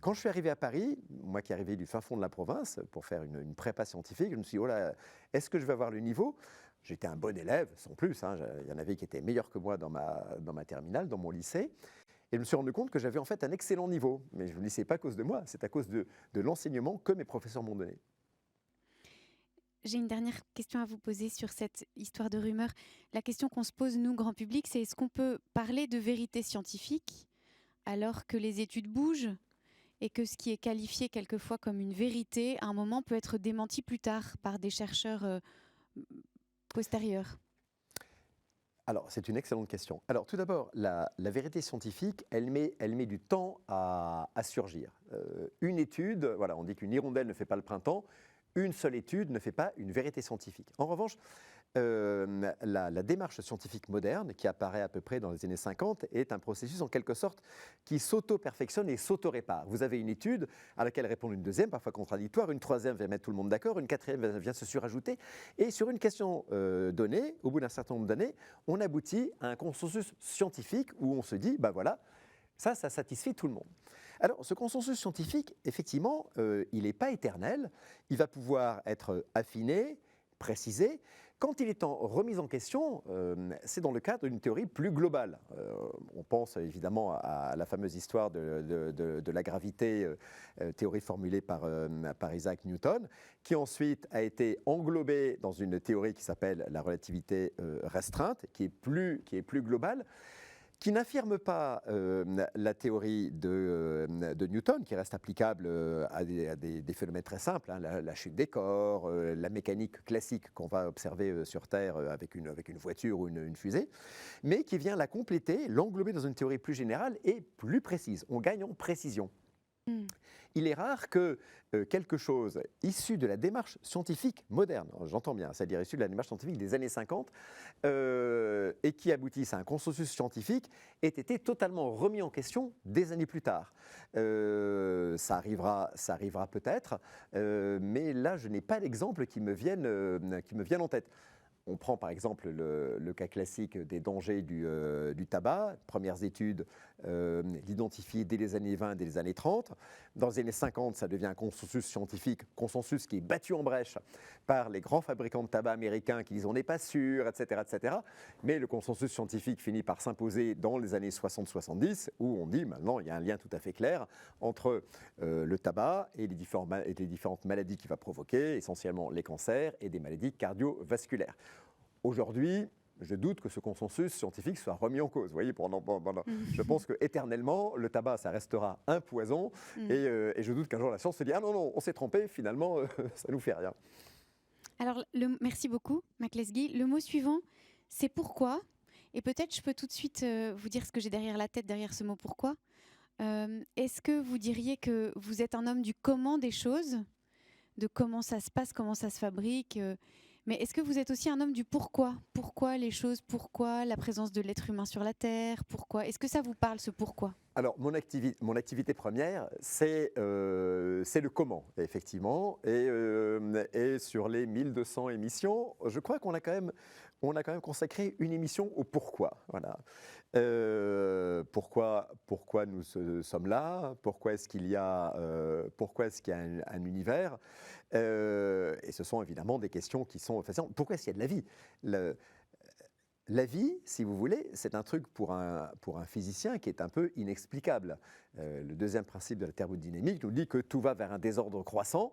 Quand je suis arrivé à Paris, moi qui arrivais du fin fond de la province, pour faire une prépa scientifique, je me suis dit, oh là, est-ce que je vais avoir le niveau? J'étais un bon élève, sans plus, hein. Il y en avait qui étaient meilleurs que moi dans ma terminale, dans mon lycée. Et je me suis rendu compte que j'avais en fait un excellent niveau. Mais je ne le dis pas à cause de moi, c'est à cause de l'enseignement que mes professeurs m'ont donné. J'ai une dernière question à vous poser sur cette histoire de rumeur. La question qu'on se pose, nous, grand public, c'est est-ce qu'on peut parler de vérité scientifique alors que les études bougent et que ce qui est qualifié quelquefois comme une vérité, à un moment, peut être démenti plus tard par des chercheurs postérieurs? Alors, c'est une excellente question. Alors, tout d'abord, la vérité scientifique, elle met du temps à surgir. Une étude, voilà, on dit qu'une hirondelle ne fait pas le printemps, une seule étude ne fait pas une vérité scientifique. En revanche, la démarche scientifique moderne, qui apparaît à peu près dans les années 50, est un processus en quelque sorte qui s'auto-perfectionne et s'auto-répare. Vous avez une étude à laquelle répond une deuxième, parfois contradictoire, une troisième vient mettre tout le monde d'accord, une quatrième vient se surajouter, et sur une question donnée, au bout d'un certain nombre d'années, on aboutit à un consensus scientifique où on se dit, ben voilà, ça satisfait tout le monde. Alors, ce consensus scientifique, effectivement, il n'est pas éternel, il va pouvoir être affiné, précisé. Quand il est en remise en question, c'est dans le cadre d'une théorie plus globale. On pense évidemment à la fameuse histoire de la gravité, théorie formulée par Isaac Newton, qui ensuite a été englobée dans une théorie qui s'appelle la relativité restreinte, qui est plus globale, qui n'affirme pas la théorie de Newton, qui reste applicable à des phénomènes très simples, hein, la chute des corps, la mécanique classique qu'on va observer sur Terre avec une voiture ou une fusée, mais qui vient la compléter, l'englober dans une théorie plus générale et plus précise. On gagne en précision. Il est rare que quelque chose issu de la démarche scientifique moderne, j'entends bien, c'est-à-dire issu de la démarche scientifique des années 50, et qui aboutisse à un consensus scientifique, ait été totalement remis en question des années plus tard. Ça arrivera peut-être, mais là, je n'ai pas d'exemple qui me vienne en tête. On prend par exemple le cas classique des dangers du tabac. Premières études l'identifient dès les années 20, dès les années 30. Dans les années 50, ça devient un consensus scientifique, consensus qui est battu en brèche par les grands fabricants de tabac américains qui disent on n'est pas sûr, etc., etc. Mais le consensus scientifique finit par s'imposer dans les années 60-70, où on dit maintenant il y a un lien tout à fait clair entre le tabac et les différentes maladies qu'il va provoquer, essentiellement les cancers et des maladies cardiovasculaires. Aujourd'hui, je doute que ce consensus scientifique soit remis en cause. Vous voyez, je pense qu'éternellement, le tabac, ça restera un poison. Et je doute qu'un jour, la science se dit « Ah non, non, on s'est trompé, finalement, ça ne nous fait rien ». Alors, merci beaucoup, Mac Lesguy. Le mot suivant, c'est pourquoi. Et peut-être je peux tout de suite vous dire ce que j'ai derrière la tête, derrière ce mot pourquoi. Est-ce que vous diriez que vous êtes un homme du comment des choses, de comment ça se passe, comment ça se fabrique mais est-ce que vous êtes aussi un homme du pourquoi? Pourquoi les choses? Pourquoi la présence de l'être humain sur la Terre? Pourquoi? Est-ce que ça vous parle, ce pourquoi? Alors, mon activité première, c'est le comment, effectivement. Et sur les 1200 émissions, je crois qu'on a quand même consacré une émission au pourquoi. Voilà. Pourquoi nous sommes là? Pourquoi est-ce qu'il y a un univers? Et ce sont évidemment des questions qui sont fascinantes. Pourquoi est-ce qu'il y a de la vie? La vie, si vous voulez, c'est un truc pour un physicien qui est un peu inexplicable. Le deuxième principe de la thermodynamique nous dit que tout va vers un désordre croissant,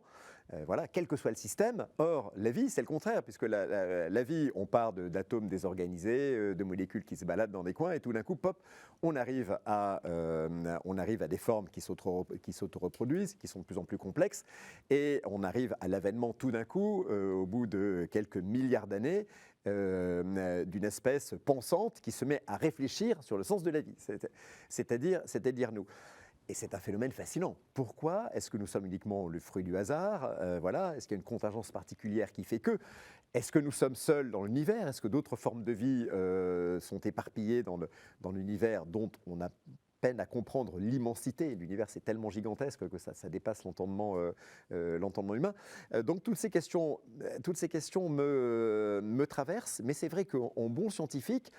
voilà, quel que soit le système. Or, la vie, c'est le contraire, puisque la vie, on part d'atomes désorganisés, de molécules qui se baladent dans des coins, et tout d'un coup, pop, on arrive à des formes qui s'auto-reproduisent, qui sont de plus en plus complexes, et on arrive à l'avènement tout d'un coup, au bout de quelques milliards d'années, d'une espèce pensante qui se met à réfléchir sur le sens de la vie, c'est-à-dire nous. Et c'est un phénomène fascinant. Pourquoi est-ce que nous sommes uniquement le fruit du hasard? Voilà. Est-ce qu'il y a une contingence particulière qui fait que? Est-ce que nous sommes seuls dans l'univers? Est-ce que d'autres formes de vie sont éparpillées dans l'univers dont on n'a peine à comprendre l'immensité. L'univers, c'est tellement gigantesque que ça dépasse l'entendement humain. Donc toutes ces questions me traversent, mais c'est vrai qu'en bon scientifique,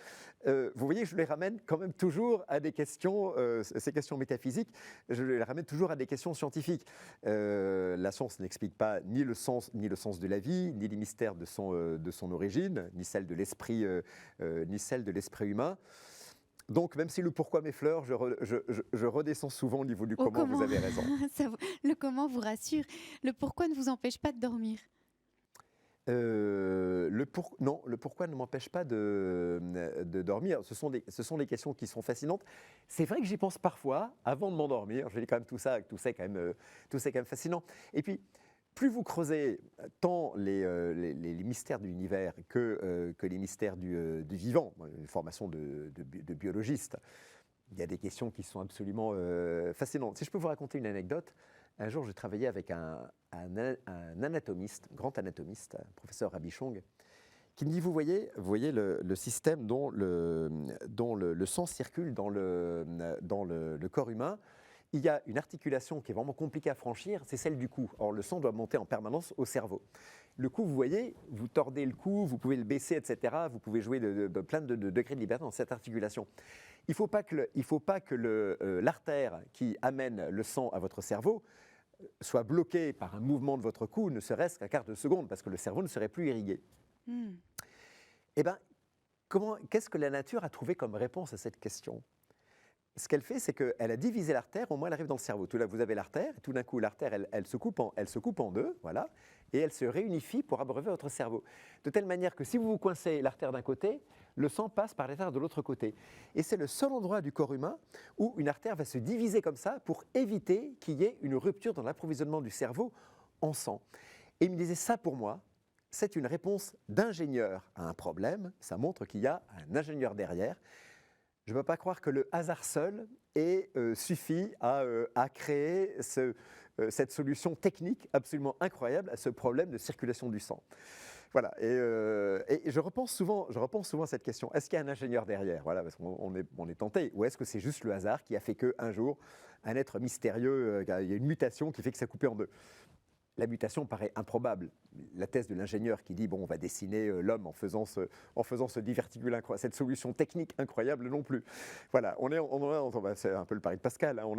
vous voyez, je les ramène quand même toujours à des questions, ces questions métaphysiques, je les ramène toujours à des questions scientifiques. La science n'explique pas ni le sens de la vie, ni les mystères de son origine, ni celle de l'esprit humain. Donc, même si le pourquoi m'effleure, je redescends souvent au niveau du comment, vous avez raison. Le comment vous rassure. Le pourquoi ne vous empêche pas de dormir? Non, le pourquoi ne m'empêche pas de dormir. Ce sont des questions qui sont fascinantes. C'est vrai que j'y pense parfois, avant de m'endormir. Je dis quand même tout ça est quand même fascinant. Et puis, plus vous creusez tant les mystères de l'univers que les mystères du vivant, une formation de biologiste, il y a des questions qui sont absolument fascinantes. Si je peux vous raconter une anecdote, un jour je travaillais avec un anatomiste, grand anatomiste, professeur Rabichong, qui me dit, vous voyez le système dont le sang circule dans le corps humain. Il y a une articulation qui est vraiment compliquée à franchir, c'est celle du cou. Or, le sang doit monter en permanence au cerveau. Le cou, vous voyez, vous tordez le cou, vous pouvez le baisser, etc. Vous pouvez jouer de plein de degrés de liberté dans cette articulation. Il ne faut pas que l'artère qui amène le sang à votre cerveau soit bloquée par un mouvement de votre cou, ne serait-ce qu'un quart de seconde, parce que le cerveau ne serait plus irrigué. Eh bien, qu'est-ce que la nature a trouvé comme réponse à cette question ? Ce qu'elle fait, c'est qu'elle a divisé l'artère, au moins elle arrive dans le cerveau. Tout là, vous avez l'artère, et tout d'un coup, l'artère, elle se coupe en deux, voilà, et elle se réunifie pour abreuver votre cerveau. De telle manière que si vous vous coincez l'artère d'un côté, le sang passe par l'artère de l'autre côté. Et c'est le seul endroit du corps humain où une artère va se diviser comme ça pour éviter qu'il y ait une rupture dans l'approvisionnement du cerveau en sang. Et il me disait, ça pour moi, c'est une réponse d'ingénieur à un problème. Ça montre qu'il y a un ingénieur derrière. Je ne peux pas croire que le hasard seul suffit à créer cette solution technique absolument incroyable à ce problème de circulation du sang. Voilà, et je repense souvent à cette question. Est-ce qu'il y a un ingénieur derrière ? Voilà, parce qu'on est tenté. Ou est-ce que c'est juste le hasard qui a fait qu'un jour, un être mystérieux, il y a une mutation qui fait que ça a coupé en deux ? La mutation paraît improbable. La thèse de l'ingénieur qui dit, bon, on va dessiner l'homme en faisant ce diverticule incroyable, cette solution technique incroyable non plus. Voilà, c'est un peu le pari de Pascal, hein, on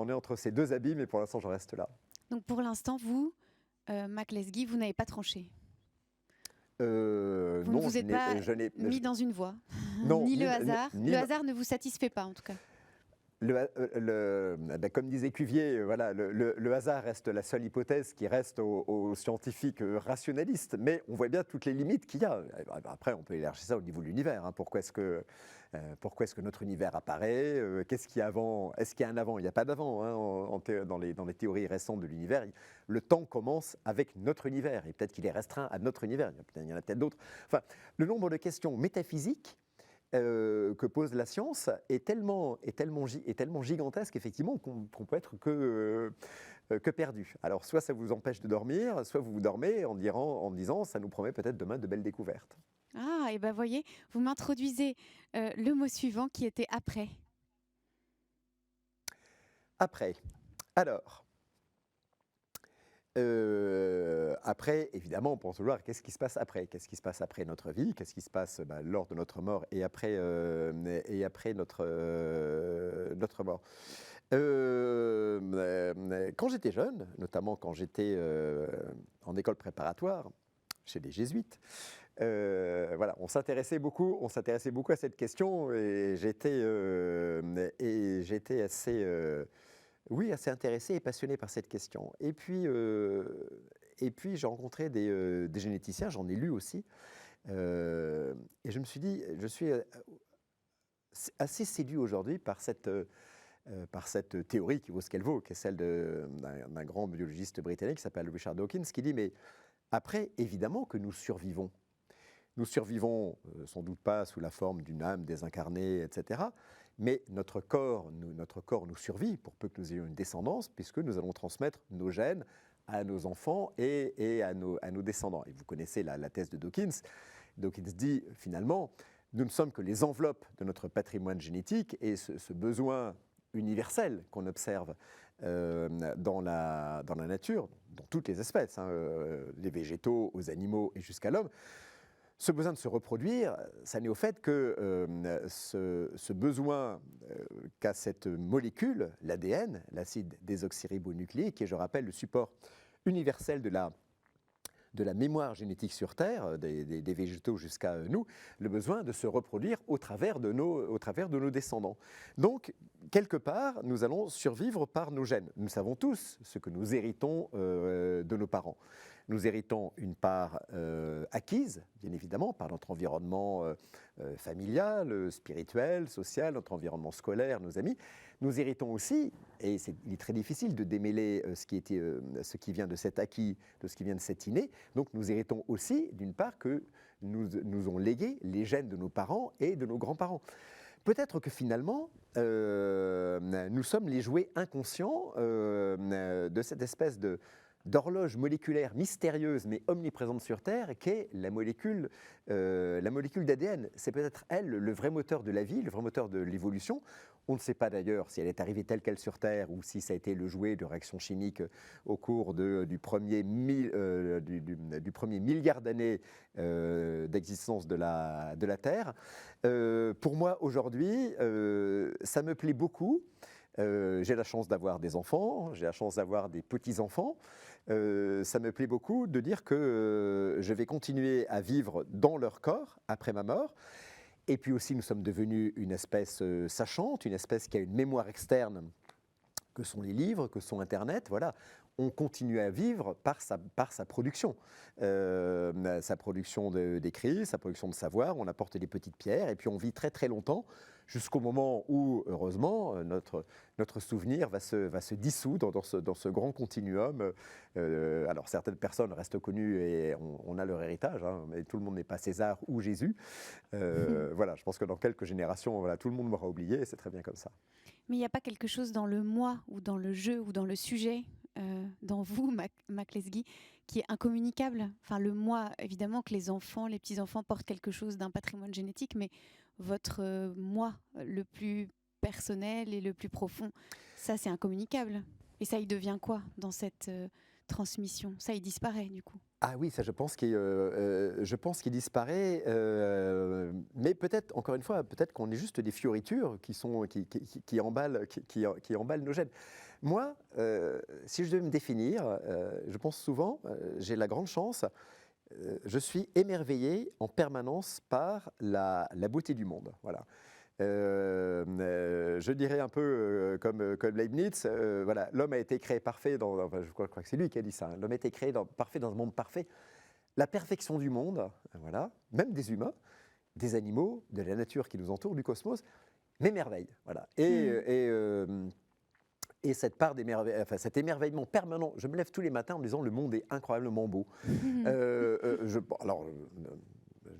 est entre ces deux abîmes, et pour l'instant, j'en reste là. Donc pour l'instant, vous, Mac Lesguy, vous n'avez pas tranché. Vous non, ne vous êtes pas mis dans une voie. Non, ni le hasard. Le hasard ne vous satisfait pas, en tout cas. Comme disait Cuvier, voilà, le hasard reste la seule hypothèse qui reste aux scientifiques rationalistes, mais on voit bien toutes les limites qu'il y a. Après, on peut élargir ça au niveau de l'univers. Hein. Pourquoi est-ce que notre univers apparaît ? Qu'est-ce qu'il y a avant ? Est-ce qu'il y a un avant ? Il n'y a pas d'avant. Hein, dans les théories récentes de l'univers, le temps commence avec notre univers, et peut-être qu'il est restreint à notre univers. Il y en a peut-être d'autres. Enfin, le nombre de questions métaphysiques que pose la science est tellement gigantesque, effectivement, qu'on peut être que perdu. Alors, soit ça vous empêche de dormir, soit vous dormez en disant, ça nous promet peut-être demain de belles découvertes. Ah, et ben voyez, vous m'introduisez le mot suivant qui était après. Après. Alors, après, évidemment, on pense toujours, qu'est-ce qui se passe après ? Qu'est-ce qui se passe après notre vie ? Qu'est-ce qui se passe lors de notre mort et après notre mort ? Quand j'étais jeune, notamment quand j'étais en école préparatoire, chez les jésuites, voilà, on s'intéressait beaucoup à cette question, et j'étais assez intéressé et passionné par cette question. Et puis j'ai rencontré des généticiens, j'en ai lu aussi, et je me suis dit, je suis assez séduit aujourd'hui par cette théorie qui vaut ce qu'elle vaut, qui est celle d'un grand biologiste britannique qui s'appelle Richard Dawkins, qui dit, mais après, évidemment que nous survivons. Nous survivons sans doute pas sous la forme d'une âme désincarnée, etc., mais notre corps nous survit pour peu que nous ayons une descendance, puisque nous allons transmettre nos gènes à nos enfants et à nos descendants. Et vous connaissez la thèse de Dawkins. Dawkins dit, finalement, nous ne sommes que les enveloppes de notre patrimoine génétique, et ce besoin universelle qu'on observe dans la nature, dans toutes les espèces, des végétaux aux animaux et jusqu'à l'homme. Ce besoin de se reproduire, ça n'est au fait que ce besoin qu'a cette molécule, l'ADN, l'acide désoxyribonucléique, qui est, je rappelle, le support universel de la mémoire génétique sur Terre, des végétaux jusqu'à nous, le besoin de se reproduire au travers de nos descendants. Donc, quelque part, nous allons survivre par nos gènes. Nous savons tous ce que nous héritons de nos parents. Nous héritons une part acquise, bien évidemment, par notre environnement familial, spirituel, social, notre environnement scolaire, nos amis. Nous héritons aussi, et il est très difficile de démêler ce qui vient de cet acquis, de ce qui vient de cet inné. Donc nous héritons aussi, d'une part, que nous ont légué les gènes de nos parents et de nos grands-parents. Peut-être que finalement, nous sommes les jouets inconscients de cette espèce d'horloge moléculaire mystérieuse mais omniprésente sur Terre, qu'est la molécule d'ADN. C'est peut-être elle le vrai moteur de la vie, le vrai moteur de l'évolution. On ne sait pas d'ailleurs si elle est arrivée telle qu'elle sur Terre ou si ça a été le jouet de réactions chimiques au cours du premier milliard d'années d'existence de la Terre. Pour moi, aujourd'hui, ça me plaît beaucoup. J'ai la chance d'avoir des enfants, j'ai la chance d'avoir des petits-enfants. Ça me plaît beaucoup de dire que je vais continuer à vivre dans leur corps après ma mort. Et puis aussi, nous sommes devenus une espèce sachante, une espèce qui a une mémoire externe, que sont les livres, que sont Internet. Voilà. On continue à vivre par sa production. Sa production d'écrits, sa production de savoir. On apporte des petites pierres et puis on vit très très longtemps jusqu'au moment où, heureusement, notre souvenir va se dissoudre dans ce grand continuum. Alors certaines personnes restent connues et on a leur héritage, mais tout le monde n'est pas César ou Jésus. Voilà, je pense que dans quelques générations, voilà, tout le monde m'aura oublié et c'est très bien comme ça. Mais il n'y a pas quelque chose dans le moi ou dans le jeu ou dans le sujet, dans vous, Mac Lesguy, qui est incommunicable. Enfin, le moi, évidemment que les enfants, les petits-enfants portent quelque chose d'un patrimoine génétique, mais votre moi, le plus personnel et le plus profond, ça c'est incommunicable. Et ça, il devient quoi dans cette transmission? Ça, il disparaît du coup. Ah oui, ça je pense qu'il disparaît, mais peut-être, encore une fois, peut-être qu'on est juste des fioritures qui emballent nos gènes. Moi, si je devais me définir, je pense souvent, j'ai la grande chance, je suis émerveillé en permanence par la beauté du monde. Voilà. Je dirais un peu comme Leibniz, voilà, l'homme a été créé parfait, je crois que c'est lui qui a dit ça, l'homme a été créé parfait dans un monde parfait. La perfection du monde, voilà, même des humains, des animaux, de la nature qui nous entoure, du cosmos, m'émerveille. Voilà. Et cette part cet émerveillement permanent, je me lève tous les matins en me disant le monde est incroyablement beau.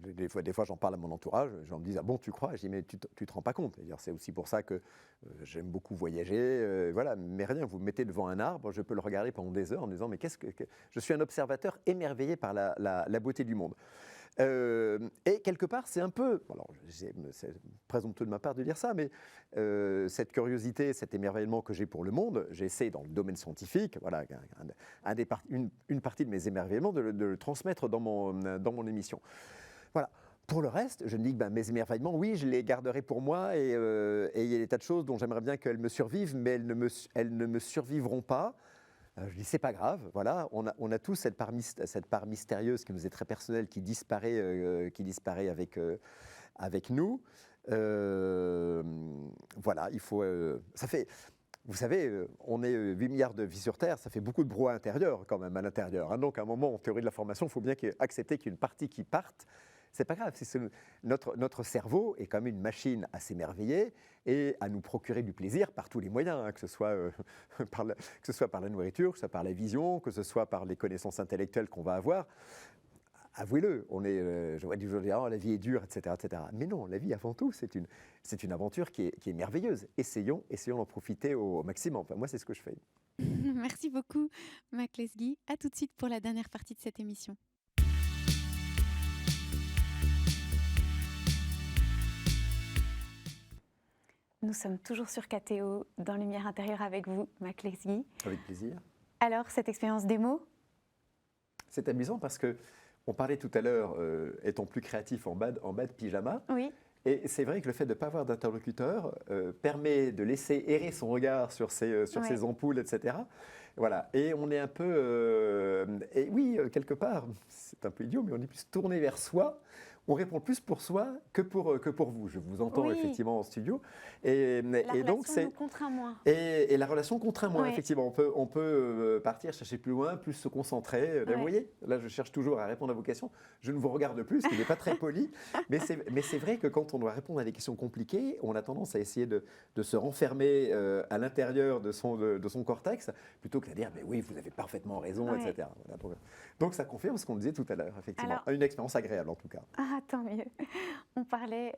Des fois, j'en parle à mon entourage, les gens me disent « Ah bon, tu crois ?» Je dis « Mais tu te rends pas compte. » C'est aussi pour ça que j'aime beaucoup voyager. Voilà, mais rien, vous me mettez devant un arbre, je peux le regarder pendant des heures en me disant « Mais qu'est-ce que… » Je suis un observateur émerveillé par la beauté du monde. Et quelque part, c'est un peu… Alors, c'est présomptueux de ma part de dire ça, mais cette curiosité, cet émerveillement que j'ai pour le monde, j'essaie dans le domaine scientifique, voilà, une partie de mes émerveillements, de le transmettre dans mon émission. Voilà. Pour le reste, je me dis que mes émerveillements, oui, je les garderai pour moi et il y a des tas de choses dont j'aimerais bien qu'elles me survivent, mais elles ne me survivront pas. Je dis, c'est pas grave, voilà, on a tous cette part mystérieuse qui nous est très personnelle, qui disparaît avec nous. Voilà, il faut… ça fait… Vous savez, on est 8 milliards de vies sur Terre, ça fait beaucoup de brouhaha intérieur quand même à l'intérieur. Donc à un moment, en théorie de l'information, il faut bien accepter qu'il y ait une partie qui parte. C'est pas grave, notre cerveau est quand même une machine à s'émerveiller et à nous procurer du plaisir par tous les moyens, que ce soit par la nourriture, que ce soit par la vision, que ce soit par les connaissances intellectuelles qu'on va avoir. Avouez-le, je vois du jour dire, la vie est dure, etc., etc. Mais non, la vie avant tout, c'est une aventure qui est merveilleuse. Essayons d'en profiter au maximum. Enfin, moi, c'est ce que je fais. Merci beaucoup, Mac Lesguy. À tout de suite pour la dernière partie de cette émission. Nous sommes toujours sur KTO, dans Lumière intérieure avec vous, Mac Lesguy. Avec plaisir. Alors, cette expérience démo? C'est amusant parce que on parlait tout à l'heure, étant plus créatif en bas de pyjama. Oui. Et c'est vrai que le fait de ne pas avoir d'interlocuteur permet de laisser errer son regard sur ses ampoules, etc. Voilà. Et on est un peu... et oui, quelque part, c'est un peu idiot, mais on est plus tourné vers soi. On répond plus pour soi que pour vous. Je vous entends effectivement en studio. Et donc nous contraint moins. Et la relation contraint moins, Oui. effectivement. On peut partir, chercher plus loin, plus se concentrer. Vous voyez, là, je cherche toujours à répondre à vos questions. Je ne vous regarde plus, ce qui n'est pas très poli. mais c'est vrai que quand on doit répondre à des questions compliquées, on a tendance à essayer de se renfermer à l'intérieur de son cortex, plutôt que de dire, mais oui, vous avez parfaitement raison, etc. Voilà, donc ça confirme ce qu'on disait tout à l'heure, effectivement. Alors, une expérience agréable, en tout cas. Ah, tant mieux. On parlait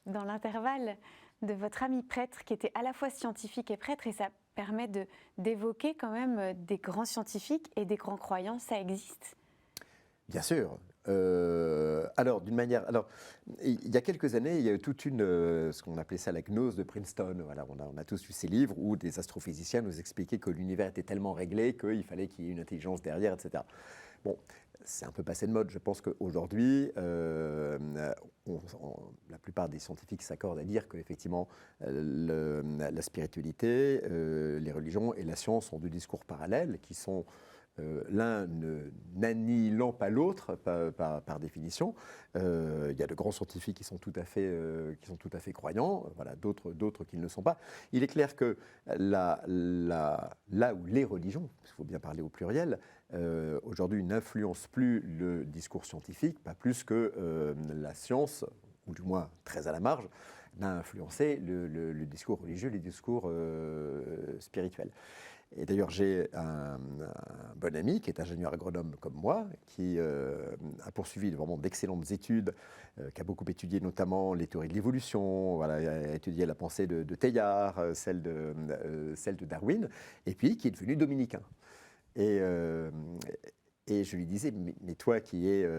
dans l'intervalle de votre ami prêtre qui était à la fois scientifique et prêtre, et ça permet d'évoquer quand même des grands scientifiques et des grands croyants. Ça existe? Bien sûr. Alors, d'une manière, il y a quelques années, il y a eu toute ce qu'on appelait ça la gnose de Princeton. Voilà, on a tous lu ces livres où des astrophysiciens nous expliquaient que l'univers était tellement réglé qu'il fallait qu'il y ait une intelligence derrière, etc. Bon, c'est un peu passé de mode. Je pense qu'aujourd'hui, la plupart des scientifiques s'accordent à dire qu'effectivement, la spiritualité, les religions et la science sont deux discours parallèles qui sont l'un n'annihilant pas l'autre par définition. Il y a de grands scientifiques qui sont tout à fait croyants, voilà, d'autres qui ne le sont pas. Il est clair que là où les religions, il faut bien parler au pluriel, aujourd'hui n'influencent plus le discours scientifique, pas plus que la science, ou du moins très à la marge, n'a influencé le discours religieux, les discours spirituels. Et d'ailleurs, j'ai un bon ami qui est ingénieur agronome comme moi, qui a poursuivi vraiment d'excellentes études, qui a beaucoup étudié notamment les théories de l'évolution, voilà, a étudié la pensée de Teilhard, celle de Darwin, et puis qui est devenu dominicain. Et je lui disais, mais toi qui es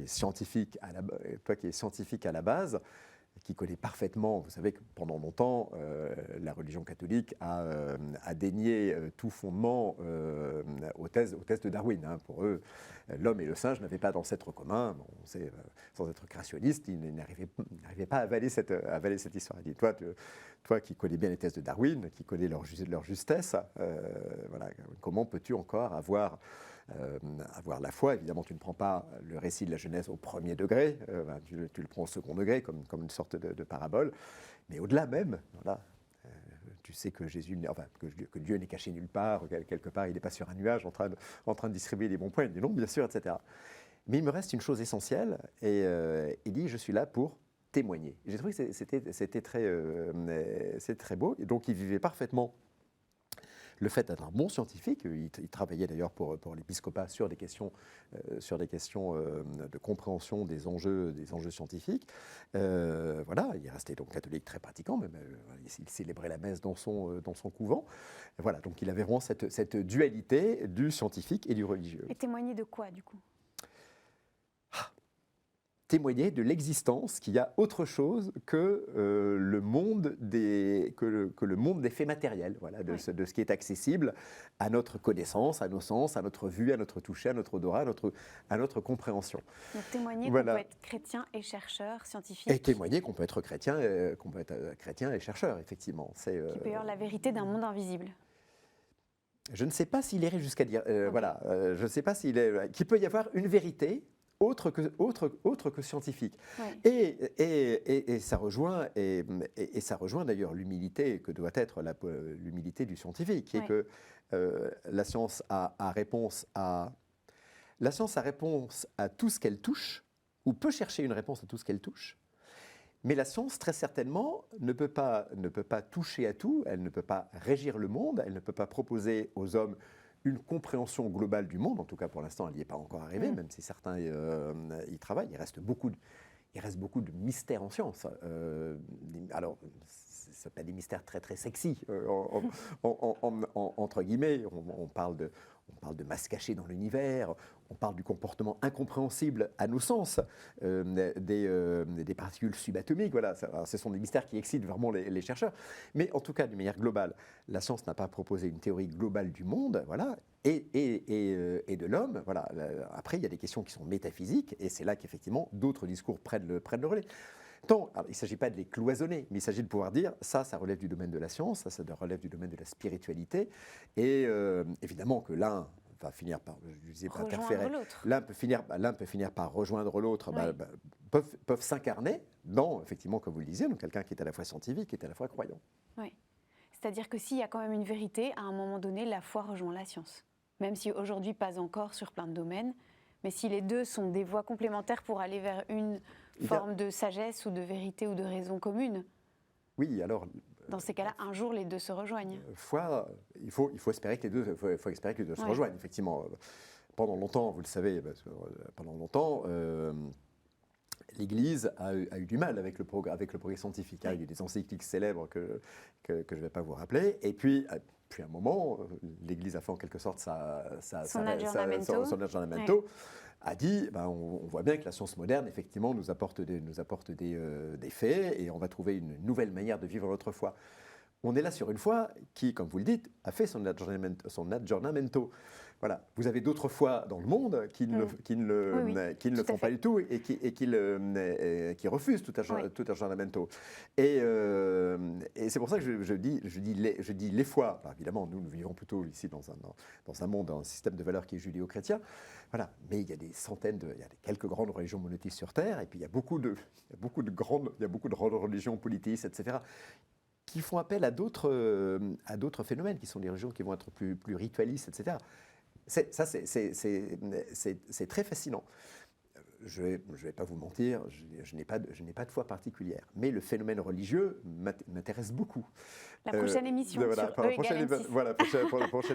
scientifique à la base, qui connaît parfaitement, vous savez que pendant longtemps, la religion catholique a dénié tout fondement aux thèses de Darwin. Hein. Pour eux, l'homme et le singe n'avaient pas d'ancêtre commun. Bon, on sait, sans être créationniste, ils n'arrivaient pas à avaler cette histoire. Il dit, toi qui connais bien les thèses de Darwin, qui connais leur justesse, voilà, comment peux-tu encore avoir la foi? Évidemment, tu ne prends pas le récit de la Genèse au premier degré, tu le prends au second degré comme une sorte de parabole, mais au-delà même, voilà, tu sais que que Dieu n'est caché nulle part, quelque part, il n'est pas sur un nuage en train de distribuer des bons points. Il dit non, bien sûr, etc. Mais il me reste une chose essentielle, et il dit, je suis là pour témoigner. J'ai trouvé que c'était très beau, et donc il vivait parfaitement le fait d'être un bon scientifique. Il travaillait d'ailleurs pour l'épiscopat sur des questions de compréhension des enjeux scientifiques. Voilà, il restait donc catholique très pratiquant, même il célébrait la messe dans son couvent. Voilà, donc il avait vraiment cette dualité du scientifique et du religieux. Et témoigner de quoi, du coup ? Témoigner de l'existence, qu'il y a autre chose que le monde des faits matériels, voilà, de ce qui est accessible à notre connaissance, à nos sens, à notre vue, à notre toucher, à notre odorat, à notre compréhension. Donc témoigner qu'on peut être chrétien et chercheur, scientifique. Et témoigner qu'on peut être chrétien et chercheur, effectivement. Qui peut y avoir la vérité d'un monde invisible. Je ne sais pas s'il irait jusqu'à dire, voilà, je ne sais pas qu'il peut y avoir une vérité autre que scientifique. Ouais. Et ça rejoint d'ailleurs l'humilité que doit être l'humilité du scientifique, qui est que la science a réponse à tout ce qu'elle touche, ou peut chercher une réponse à tout ce qu'elle touche. Mais la science, très certainement, ne peut pas toucher à tout, elle ne peut pas régir le monde, elle ne peut pas proposer aux hommes une compréhension globale du monde. En tout cas, pour l'instant, elle n'y est pas encore arrivée, même si certains y travaillent. Il reste beaucoup de mystères en science. Alors, sont pas des mystères très très sexy, entre guillemets. On parle de masse cachée dans l'univers, on parle du comportement incompréhensible à nos sens des particules subatomiques. Voilà, ce sont des mystères qui excitent vraiment les chercheurs. Mais en tout cas, d'une manière globale, la science n'a pas proposé une théorie globale du monde, voilà, et de l'homme. Voilà. Après, il y a des questions qui sont métaphysiques, et c'est là qu'effectivement d'autres discours prennent le relais. Alors, il ne s'agit pas de les cloisonner, mais il s'agit de pouvoir dire ça relève du domaine de la science, ça relève du domaine de la spiritualité, et évidemment que l'un va finir par, je disais, par interférer. L'un peut finir par rejoindre l'autre, peuvent s'incarner dans, effectivement, comme vous le disiez, donc quelqu'un qui est à la fois scientifique et à la fois croyant. Oui. C'est-à-dire que s'il y a quand même une vérité, à un moment donné, la foi rejoint la science. Même si aujourd'hui, pas encore sur plein de domaines, mais si les deux sont des voies complémentaires pour aller vers une forme de sagesse ou de vérité ou de raison commune. Oui, alors... Dans ces cas-là, un jour, les deux se rejoignent. Il faut espérer que les deux, se rejoignent, effectivement. Pendant longtemps, vous le savez, pendant longtemps, l'Église a eu du mal avec le progrès scientifique. Il y a eu des encycliques célèbres que je ne vais pas vous rappeler. Et puis à un moment, l'Église a fait en quelque sorte son aggiornamento, a dit, on voit bien que la science moderne, effectivement, nous apporte des faits et on va trouver une nouvelle manière de vivre notre foi. On est là sur une foi qui, comme vous le dites, a fait son aggiornamento. Voilà. Vous avez d'autres foi dans le monde qui ne le font pas du tout et qui refusent tout aggiornamento. Et c'est pour ça que je dis les foi. Alors, évidemment, nous vivons plutôt ici dans un monde, un système de valeurs qui est judéo-chrétien. Voilà. Mais il y a quelques grandes religions monothéistes sur Terre, et puis il y a beaucoup de grandes religions polythéistes, etc., qui font appel à d'autres phénomènes, qui sont des religions qui vont être plus ritualistes, etc. C'est très fascinant. Je vais pas vous mentir, je n'ai pas de foi particulière, mais le phénomène religieux m'intéresse beaucoup. La prochaine émission pour la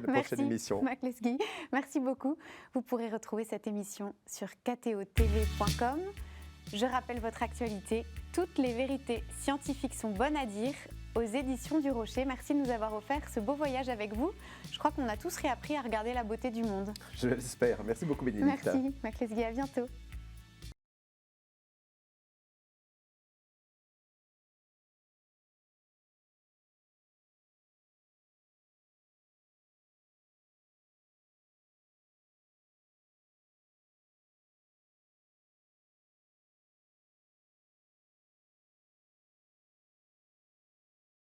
prochaine émission. Marc Lesguy, merci beaucoup. Vous pourrez retrouver cette émission sur ktotv.com. Je rappelle votre actualité. Toutes les vérités scientifiques sont bonnes à dire, aux éditions du Rocher. Merci de nous avoir offert ce beau voyage avec vous. Je crois qu'on a tous réappris à regarder la beauté du monde. Je l'espère. Merci beaucoup, Bénédicte. Merci, Marc Lesguy. À bientôt.